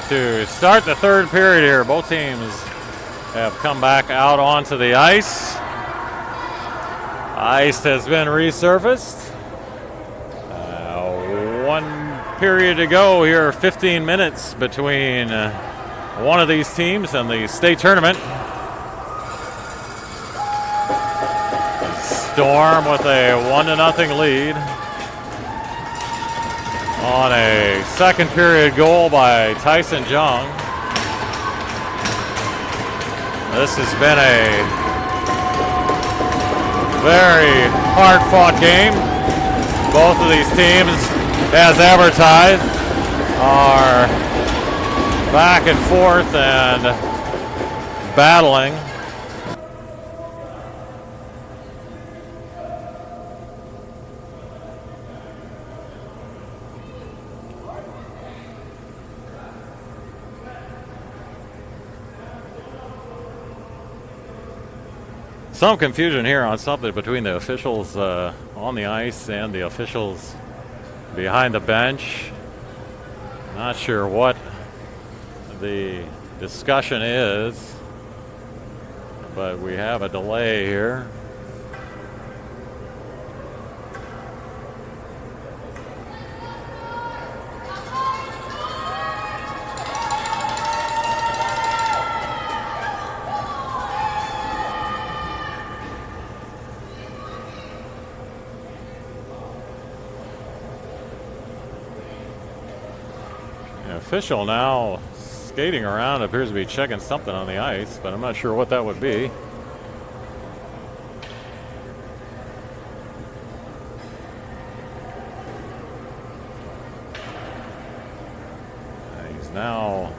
A: to start the third period here. Both teams have come back out onto the ice. Ice has been resurfaced. One period to go here, 15 minutes between one of these teams and the state tournament. Storm with a 1-0 lead on a second period goal by Tyson Jung. This has been a very hard-fought game. Both of these teams, as advertised, are back and forth and battling. Some confusion here on something between the officials on the ice and the officials behind the bench. Not sure what the discussion is, but we have a delay here. Official now skating around, appears to be checking something on the ice, but I'm not sure what that would be. He's now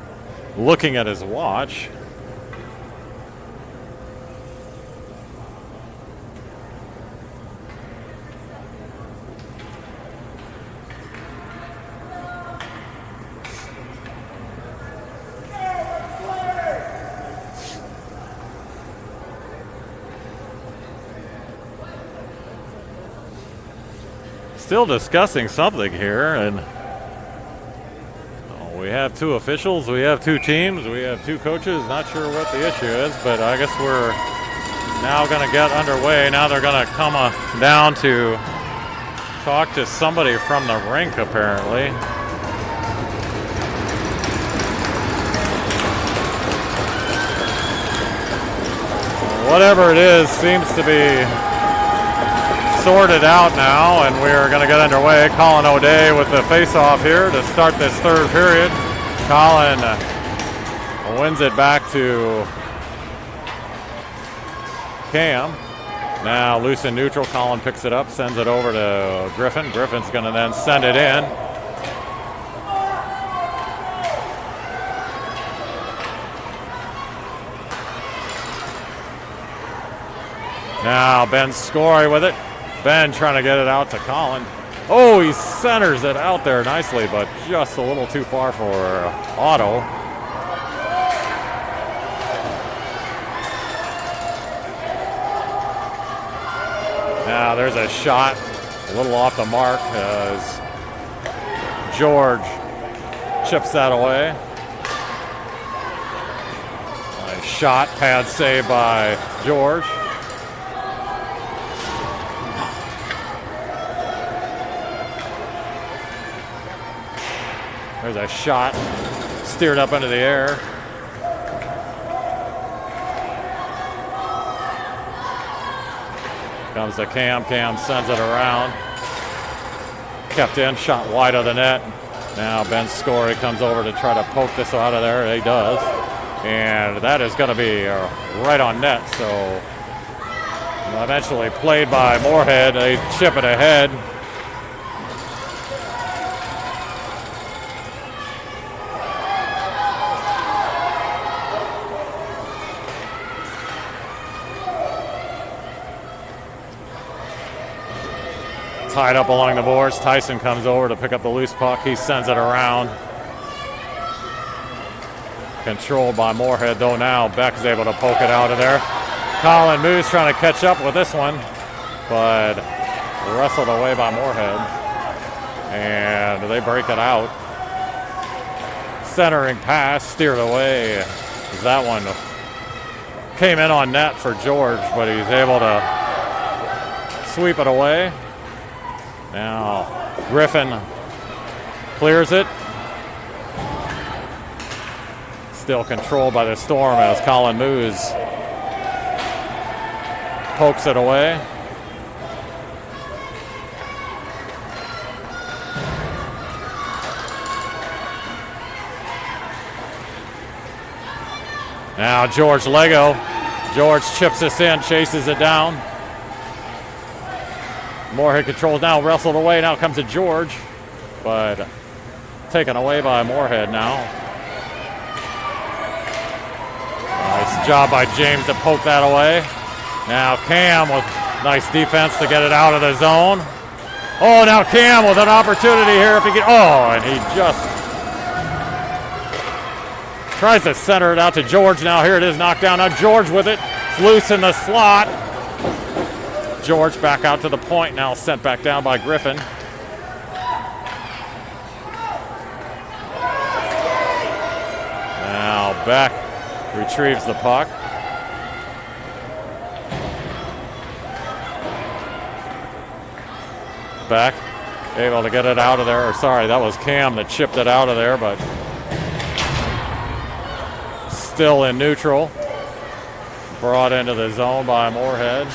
A: looking at his watch. Still discussing something here, and we have two officials, we have two teams, we have two coaches. Not sure what the issue is, but I guess we're now going to get underway. Now they're going to come down to talk to somebody from the rink, apparently. Whatever it is seems to be sorted out now, and we're going to get underway. Colin O'Day with the face-off here to start this third period. Colin wins it back to Cam. Now loose and neutral. Colin picks it up, sends it over to Griffin. Griffin's going to then send it in. Now Ben Scory with it. Ben trying to get it out to Colin. Oh, he centers it out there nicely, but just a little too far for Otto. Now there's a shot, a little off the mark as George chips that away. Nice shot, pad save by George. There's a shot, steered up into the air. Comes to Cam. Cam sends it around. Kept in, shot wide of the net. Now Ben Scory comes over to try to poke this out of there. He does. And that is going to be right on net. So eventually played by Moorhead. They chip it ahead. Tied up along the boards. Tyson comes over to pick up the loose puck. He sends it around. Controlled by Moorhead, though now Beck's able to poke it out of there. Colin Moose trying to catch up with this one, but wrestled away by Moorhead. And they break it out. centering pass steered away. That one came in on net for George, but he's able to sweep it away. Now Griffin clears it. Still controlled by the Storm as Colin Moose pokes it away. Now George Lego. George chips this in, chases it down. Moorhead controls now, wrestled away. Now comes to George, but taken away by Moorhead now. Nice job by James to poke that away. Now Cam with nice defense to get it out of the zone. Oh, now Cam with an opportunity here if he can. Oh, and he just tries to center it out to George. Now here it is, knocked down. Now George with it. It's loose in the slot. George back out to the point. Now sent back down by Griffin. Now Beck retrieves the puck. Beck able to get it out of there. Or sorry, that was Cam that chipped it out of there, but still in neutral. Brought into the zone by Moorhead.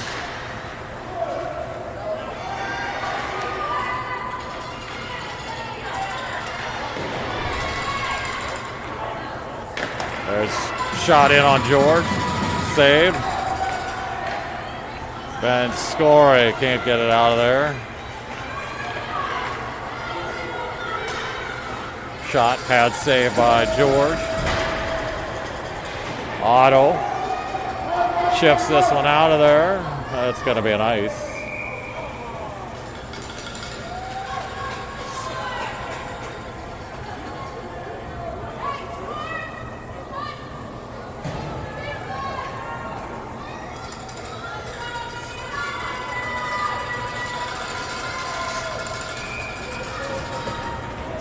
A: There's shot in on George. Saved. Ben Score can't get it out of there. Shot pad saved by George. Otto chips this one out of there. That's going to be an ice.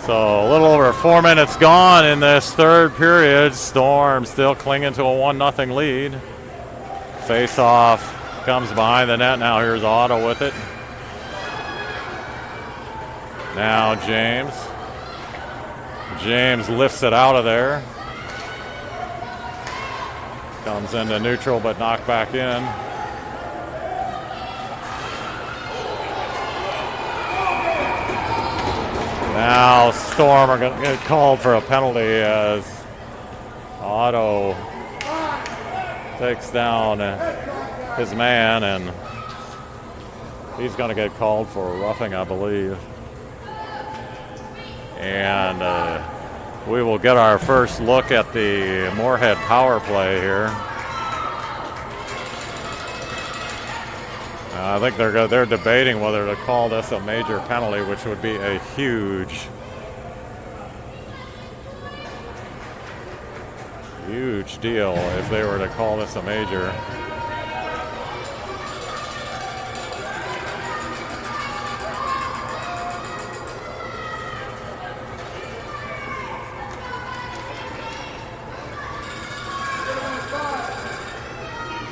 A: So a little over 4 minutes gone in this third period. Storm still clinging to a 1-0 lead. Face-off comes behind the net. Now here's Otto with it. Now James. James lifts it out of there. Comes into neutral but knocked back in. Now Storm are going to get called for a penalty as Otto takes down his man, and he's going to get called for roughing, I believe. And we will get our first look at the Moorhead power play here. I think they're debating whether to call this a major penalty, which would be a huge deal if they were to call this a major.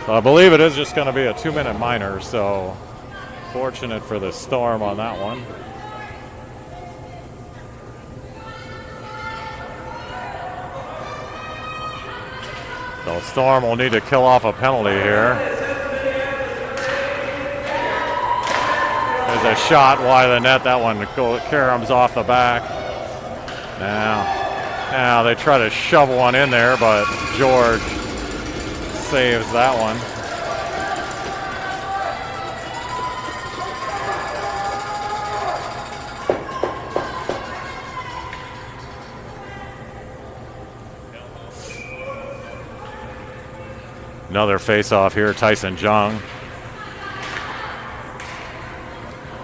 A: So I believe it is just going to be a 2-minute minor, so fortunate for the Storm on that one. So Storm will need to kill off a penalty here. There's a shot wide of the net. That one caroms off the back. Now they try to shove one in there, but George saves that one. Another face-off here, Tyson Jung.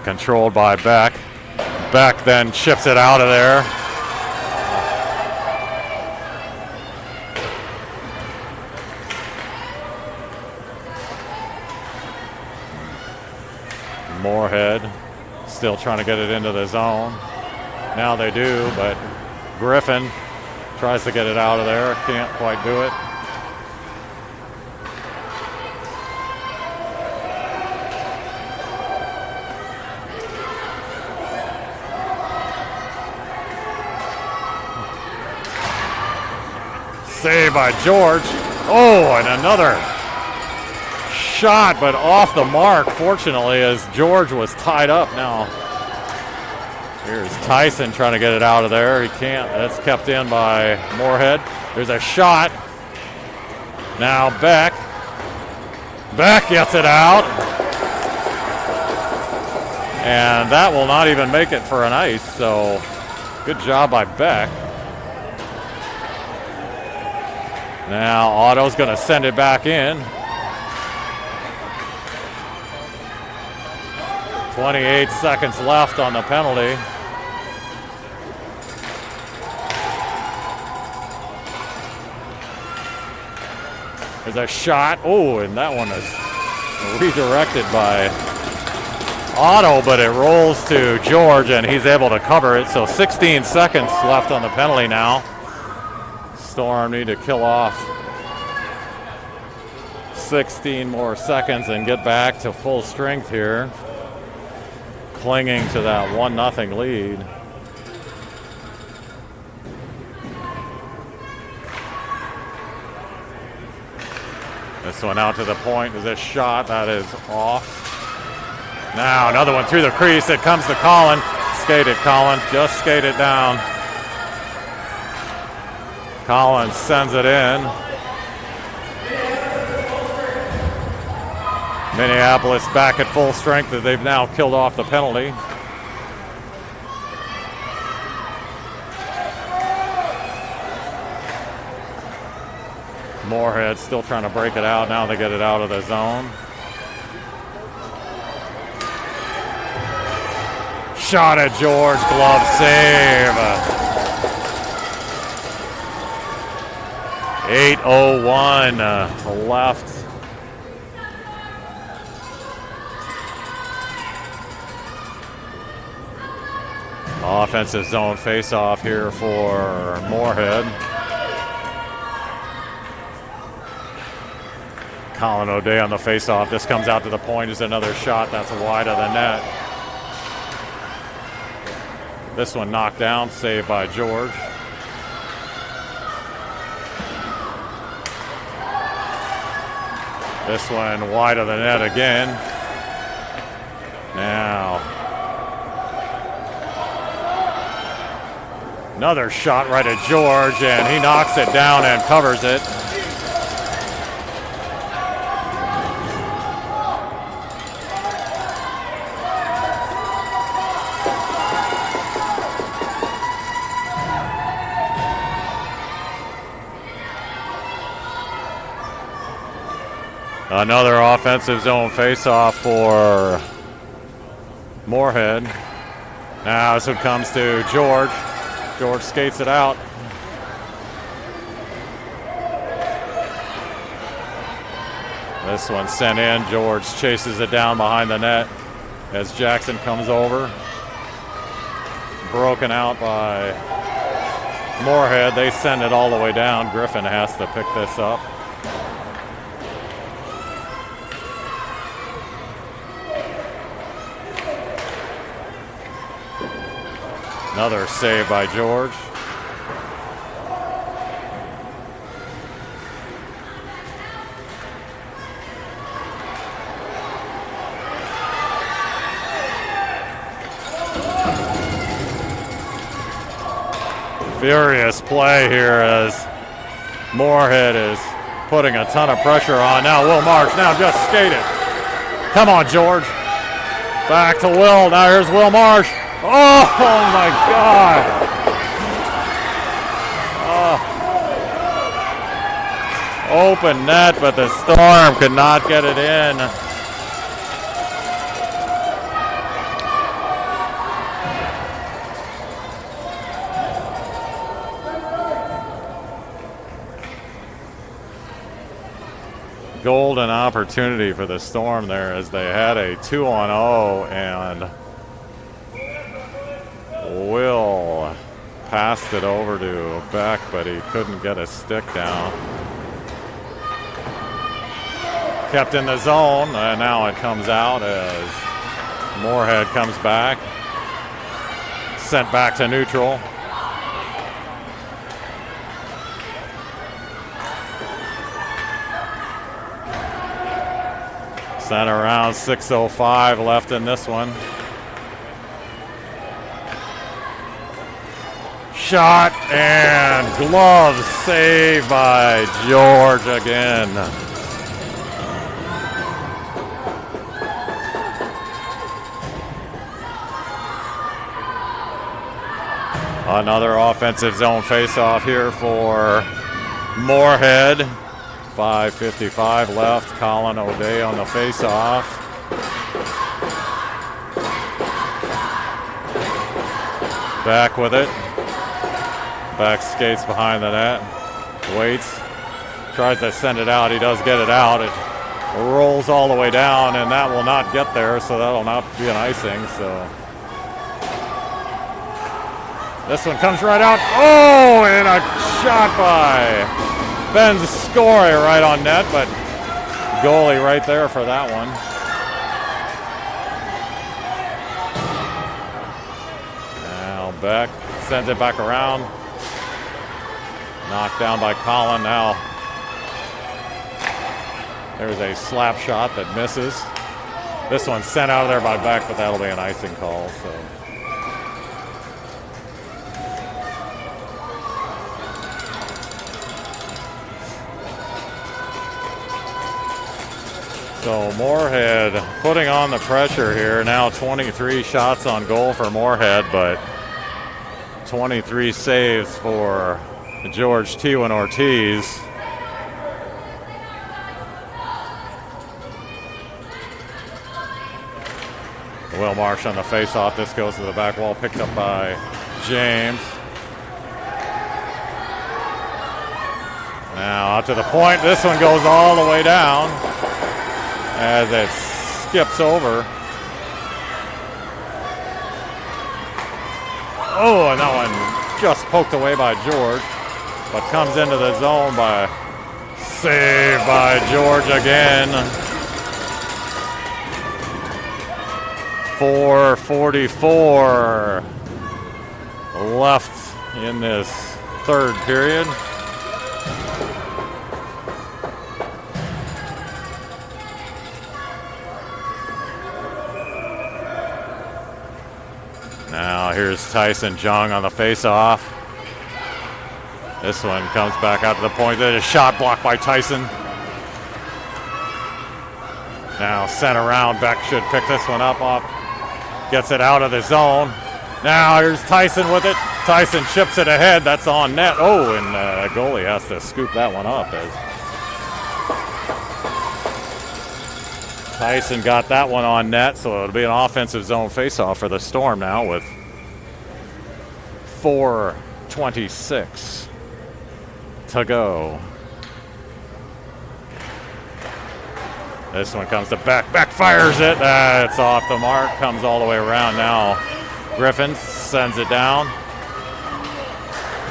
A: Controlled by Beck. Beck then chips it out of there. Moorhead still trying to get it into the zone. Now they do, but Griffin Tries to get it out of there. Can't quite do it. Save by George. Oh, and another shot, but off the mark, fortunately, as George was tied up now. Here's Tyson trying to get it out of there. He can't. That's kept in by Moorhead. There's a shot. Now Beck. Beck gets it out. And that will not even make it for an ice, so good job by Beck. Now Otto's going to send it back in. 28 seconds left on the penalty. There's a shot. Oh, and that one is redirected by Otto, but it rolls to George, and he's able to cover it. So 16 seconds left on the penalty now. Storm need to kill off 16 more seconds and get back to full strength here, clinging to that 1-0 lead. This one out to the point is a shot that is off. Now another one through the crease. It comes to Collin. Skate it, Collin. Just skate it down. Collin sends it in. Minneapolis back at full strength as they've now killed off the penalty. Moorhead still trying to break it out. Now they get it out of the zone. Shot at George. Glove save. 8:01 left. Offensive zone face-off here for Moorhead. Colin O'Day on the face-off. This comes out to the point. Is another shot that's wide of the net. This one knocked down, saved by George. This one wide of the net again. Now, another shot right at George, and he knocks it down and covers it. Another offensive zone faceoff for Moorhead. Now this one comes to George. George skates it out. This one sent in. George chases it down behind the net as Jackson comes over. Broken out by Moorhead. They send it all the way down. Griffin has to pick this up. Another save by George. Furious play here as Moorhead is putting a ton of pressure on. Now Will Marsh, now just skate it. Come on, George. Back to Will. Now here's Will Marsh. Oh my God. Open net, but the Storm could not get it in. Golden opportunity for the Storm there as they had a 2-on-0 and Will passed it over to Beck, but he couldn't get a stick down. Kept in the zone, and now it comes out as Moorhead comes back. Sent back to neutral. Sent around, 6:05 left in this one. Shot and glove saved by George again. Another offensive zone faceoff here for Moorhead. 5:55 left. Colin O'Day on the faceoff. Back with it. Back skates behind the net. Waits. Tries to send it out. He does get it out. It rolls all the way down, and that will not get there, so that'll not be an icing. So this one comes right out. Oh, and a shot by Ben Scory right on net, but goalie right there for that one. Now Beck sends it back around. Knocked down by Colin. Now there's a slap shot that misses. This one's sent out of there by Beck, but that'll be an icing call. So Moorhead putting on the pressure here. Now 23 shots on goal for Moorhead, but 23 saves for George T1 Ortiz. Will Marsh on the faceoff. This goes to the back wall, picked up by James. Now out to the point. This one goes all the way down as it skips over. Oh, and that one just poked away by George, but comes into the zone by saved by George again. 4:44 left in this third period. Now here's Tyson Jung on the faceoff. This one comes back out to the point. There's a shot blocked by Tyson. Now sent around. Beck should pick this one up off. Gets it out of the zone. Now here's Tyson with it. Tyson chips it ahead. That's on net. Oh, and the goalie has to scoop that one up. As Tyson got that one on net, so it'll be an offensive zone faceoff for the Storm now with 4:26 to go. This one comes to Beck. Beck fires it. It's off the mark. Comes all the way around now. Griffin sends it down.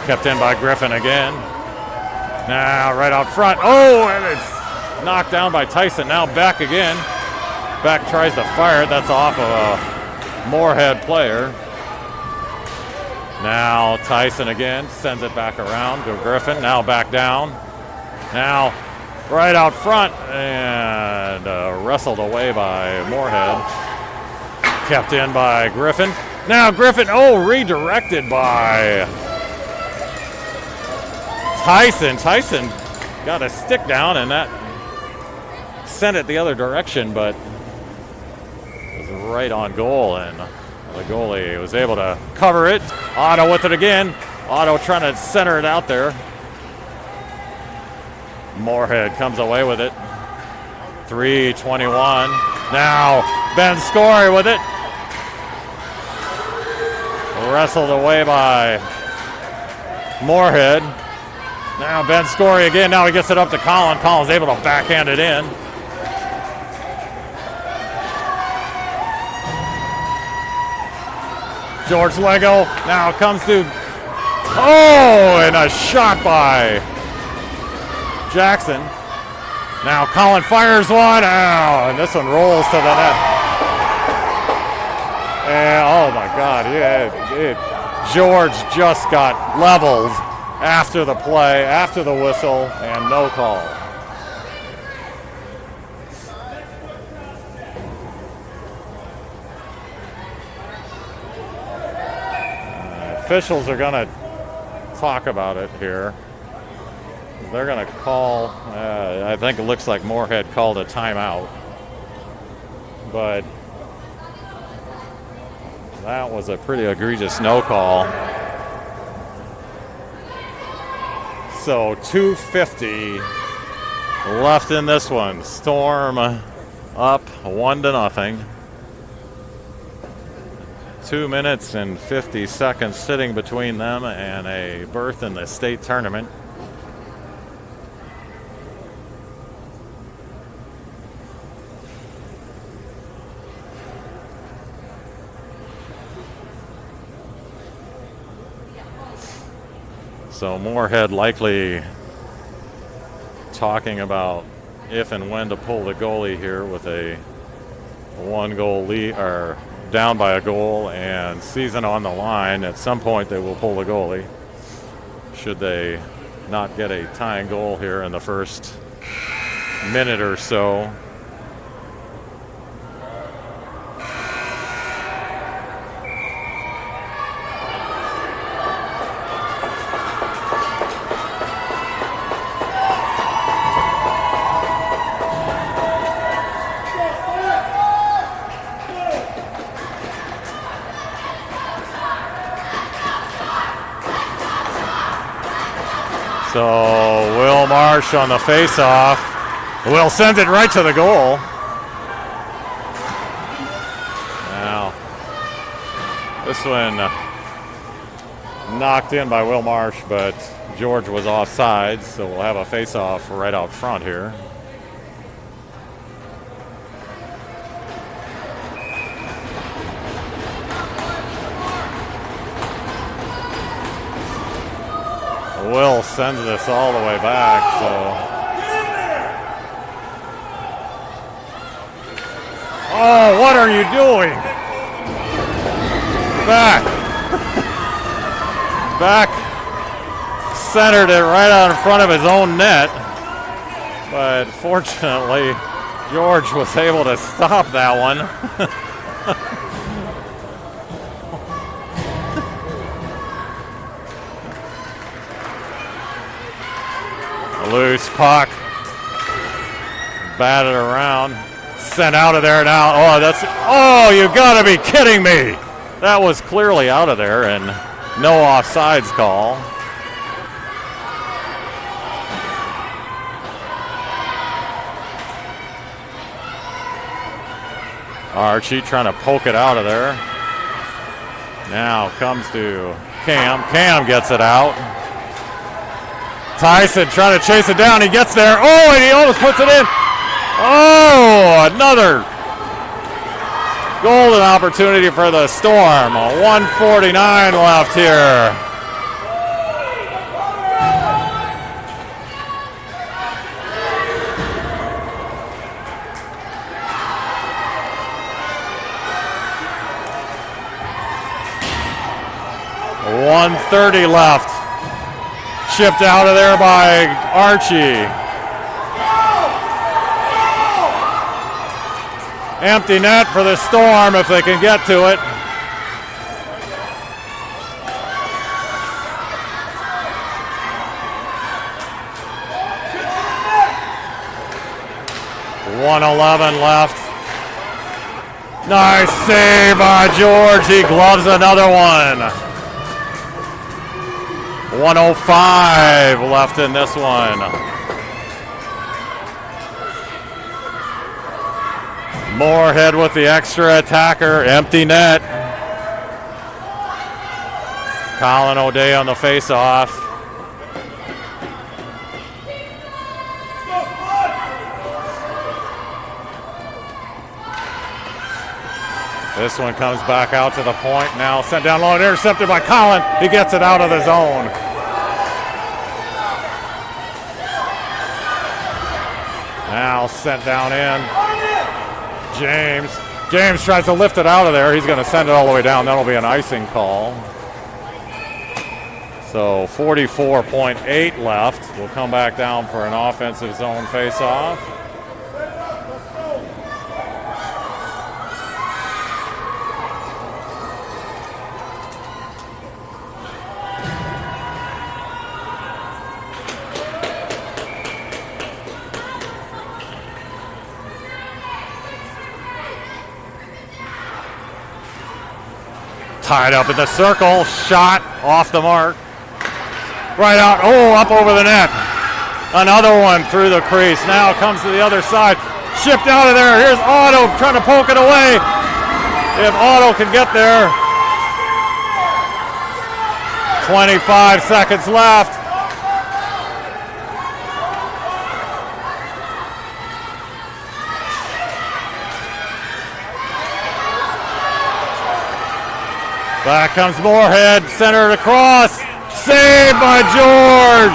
A: Kept in by Griffin again. Now right out front. Oh, and it's knocked down by Tyson. Now Beck again. Beck tries to fire it. That's off of a Moorhead player. Now Tyson again sends it back around to Griffin. Now back down. Now right out front and wrestled away by Moorhead. Kept in by Griffin. Now Griffin, redirected by Tyson. Tyson got a stick down and that sent it the other direction, but it was right on goal, and the goalie was able to cover it. Otto with it again. Otto trying to center it out there. Moorhead comes away with it. 3:21. Now Ben Scory with it. Wrestled away by Moorhead. Now Ben Scory again. Now he gets it up to Colin. Colin's able to backhand it in. George Lego now comes to Oh, and a shot by Jackson. Now Colin fires one. Oh, and this one rolls to the net. And oh my God, George just got leveled after the play, after the whistle, and no call. Officials are going to talk about it here. They're going to call, I think it looks like Moorhead called a timeout. But that was a pretty egregious no call. So 2:50 left in this one. Storm up 1-0. 2 minutes and 50 seconds sitting between them and a berth in the state tournament. So Moorhead likely talking about if and when to pull the goalie here with a 1-goal lead, or down by a goal and season on the line. At some point they will pull the goalie should they not get a tying goal here in the first minute or so. So Will Marsh on the face-off. Will sends it right to the goal. Now, this one knocked in by Will Marsh, but George was offside, so we'll have a face-off right out front here. Will sends this all the way back, so. Oh, what are you doing? Back. Back centered it right out in front of his own net. But fortunately, George was able to stop that one. Loose puck, batted around, sent out of there now. Oh, you gotta be kidding me. That was clearly out of there and no offsides call. Archie trying to poke it out of there. Now comes to Cam. Cam gets it out. Tyson trying to chase it down. He gets there. Oh, and he almost puts it in. Oh, another golden opportunity for the Storm. 1:49 left here. .130 left. Chipped out of there by Archie. Empty net for the Storm if they can get to it. .111 left. Nice save by George. He gloves another one. 1:05 left in this one. Moorhead with the extra attacker. Empty net. Colin O'Day on the face-off. This one comes back out to the point. Now sent down low and intercepted by Colin. He gets it out of the zone. Now sent down in. James tries to lift it out of there. He's going to send it all the way down. That'll be an icing call. So 44.8 left. We'll come back down for an offensive zone face-off. Tied up in the circle, shot off the mark. Right out, up over the net. Another one through the crease. Now comes to the other side. Shipped out of there. Here's Otto trying to poke it away. If Otto can get there. 25 seconds left. Back comes Moorhead, centered across. Saved by George.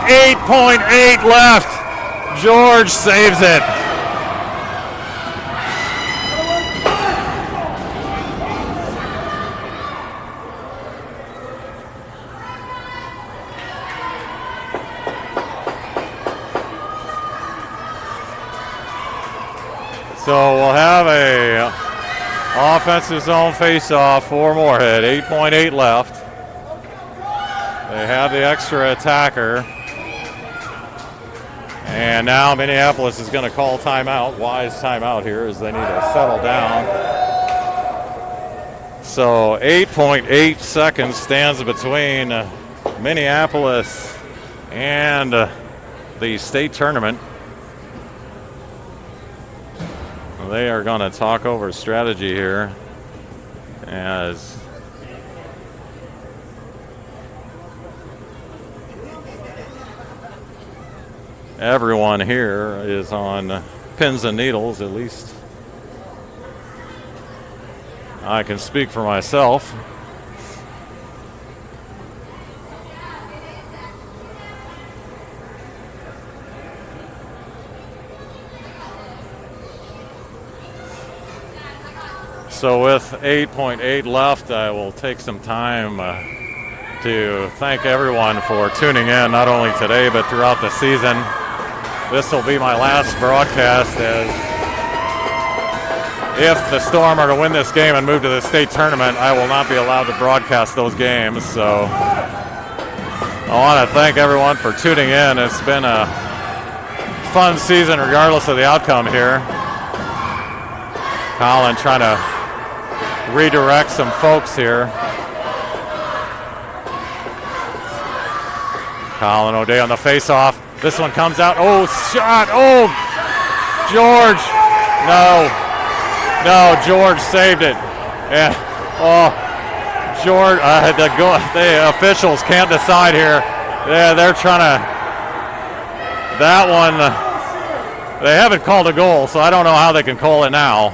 A: 8.8 left. George saves it. So we'll have a offensive zone face-off for Moorhead. 8.8 left. They have the extra attacker. And now Minneapolis is going to call timeout. Wise timeout here as they need to settle down. So 8.8 seconds stands between Minneapolis and the state tournament. They are going to talk over strategy here as everyone here is on pins and needles, at least I can speak for myself. So with 8.8 left, I will take some time to thank everyone for tuning in, not only today, but throughout the season. This will be my last broadcast, as if the Storm are to win this game and move to the state tournament, I will not be allowed to broadcast those games. So I want to thank everyone for tuning in. It's been a fun season regardless of the outcome here. Colin trying to redirect some folks here. Colin O'Day on the face-off. This one comes out. Oh, shot. Oh, George. No, George saved it. Yeah. Oh, George. The officials can't decide here. Yeah, they're trying to. That one. They haven't called a goal, so I don't know how they can call it now.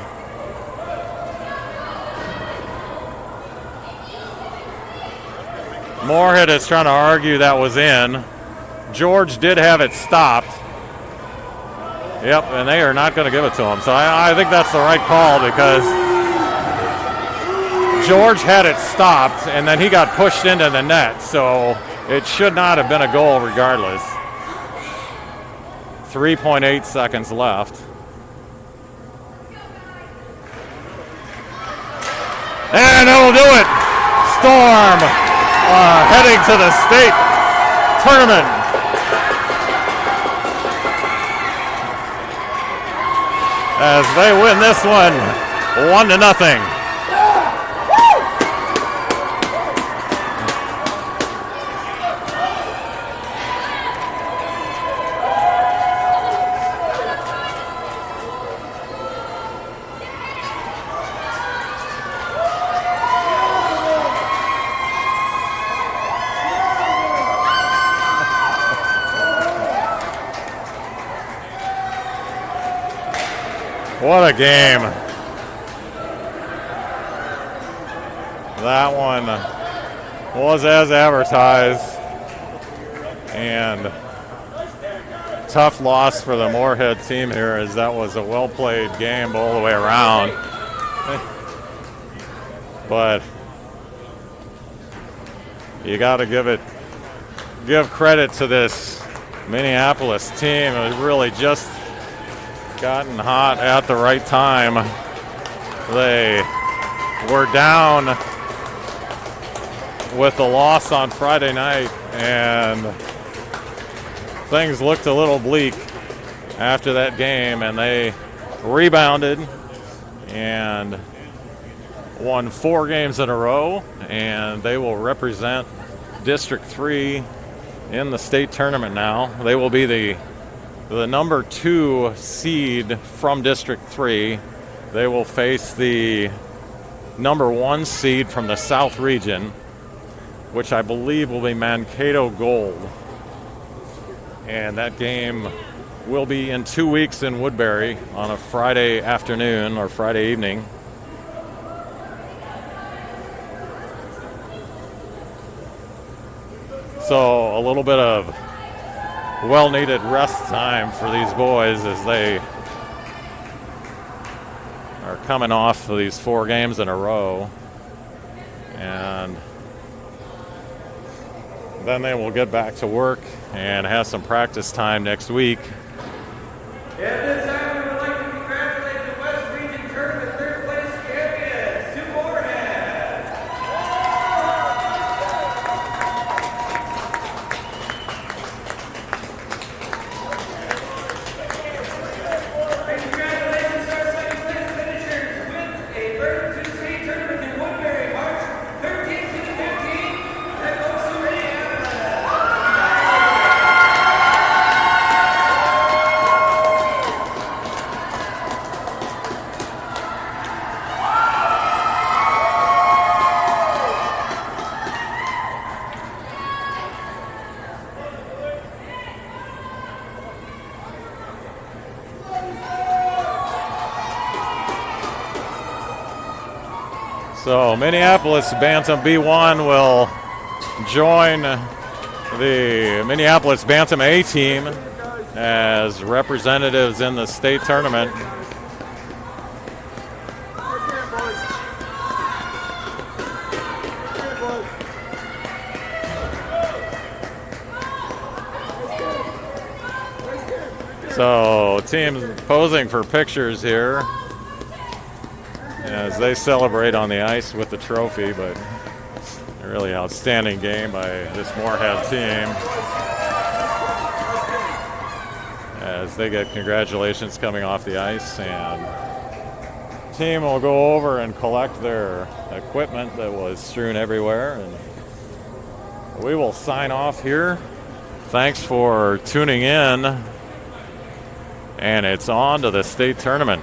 A: Moorhead is trying to argue that was in. George did have it stopped. Yep, and they are not going to give it to him. So I think that's the right call, because George had it stopped, and then he got pushed into the net. So it should not have been a goal regardless. 3.8 seconds left. And it'll do it. Storm heading to the state tournament. As they win this one 1-0. What a game. That one was as advertised, and tough loss for the Moorhead team here, as that was a well-played game all the way around. But you got to give credit to this Minneapolis team. It was really just gotten hot at the right time. They were down with the loss on Friday night, and things looked a little bleak after that game, and they rebounded and won 4 games in a row, and they will represent District 3 in the state tournament now. They will be the number 2 seed from District 3. They will face the number 1 seed from the South region, which I believe will be Mankato Gold. And that game will be in 2 weeks in Woodbury on a Friday afternoon or Friday evening. So a little bit of well-needed rest time for these boys as they are coming off of these 4 games in a row. And then they will get back to work and have some practice time next week.
C: At this time, we would like to congratulate the West Region Tournament third place champions to Moorhead. And congratulations to our second place finishers with a berth to the state tournament in Woodbury, March 13th to the 15th. That goes to Minneapolis.
A: So Minneapolis Bantam B1 will join the Minneapolis Bantam A team as representatives in the state tournament. So teams posing for pictures here as they celebrate on the ice with the trophy, but a really outstanding game by this Moorhead team as they get congratulations coming off the ice, and the team will go over and collect their equipment that was strewn everywhere, and we will sign off here. Thanks for tuning in, and it's on to the state tournament.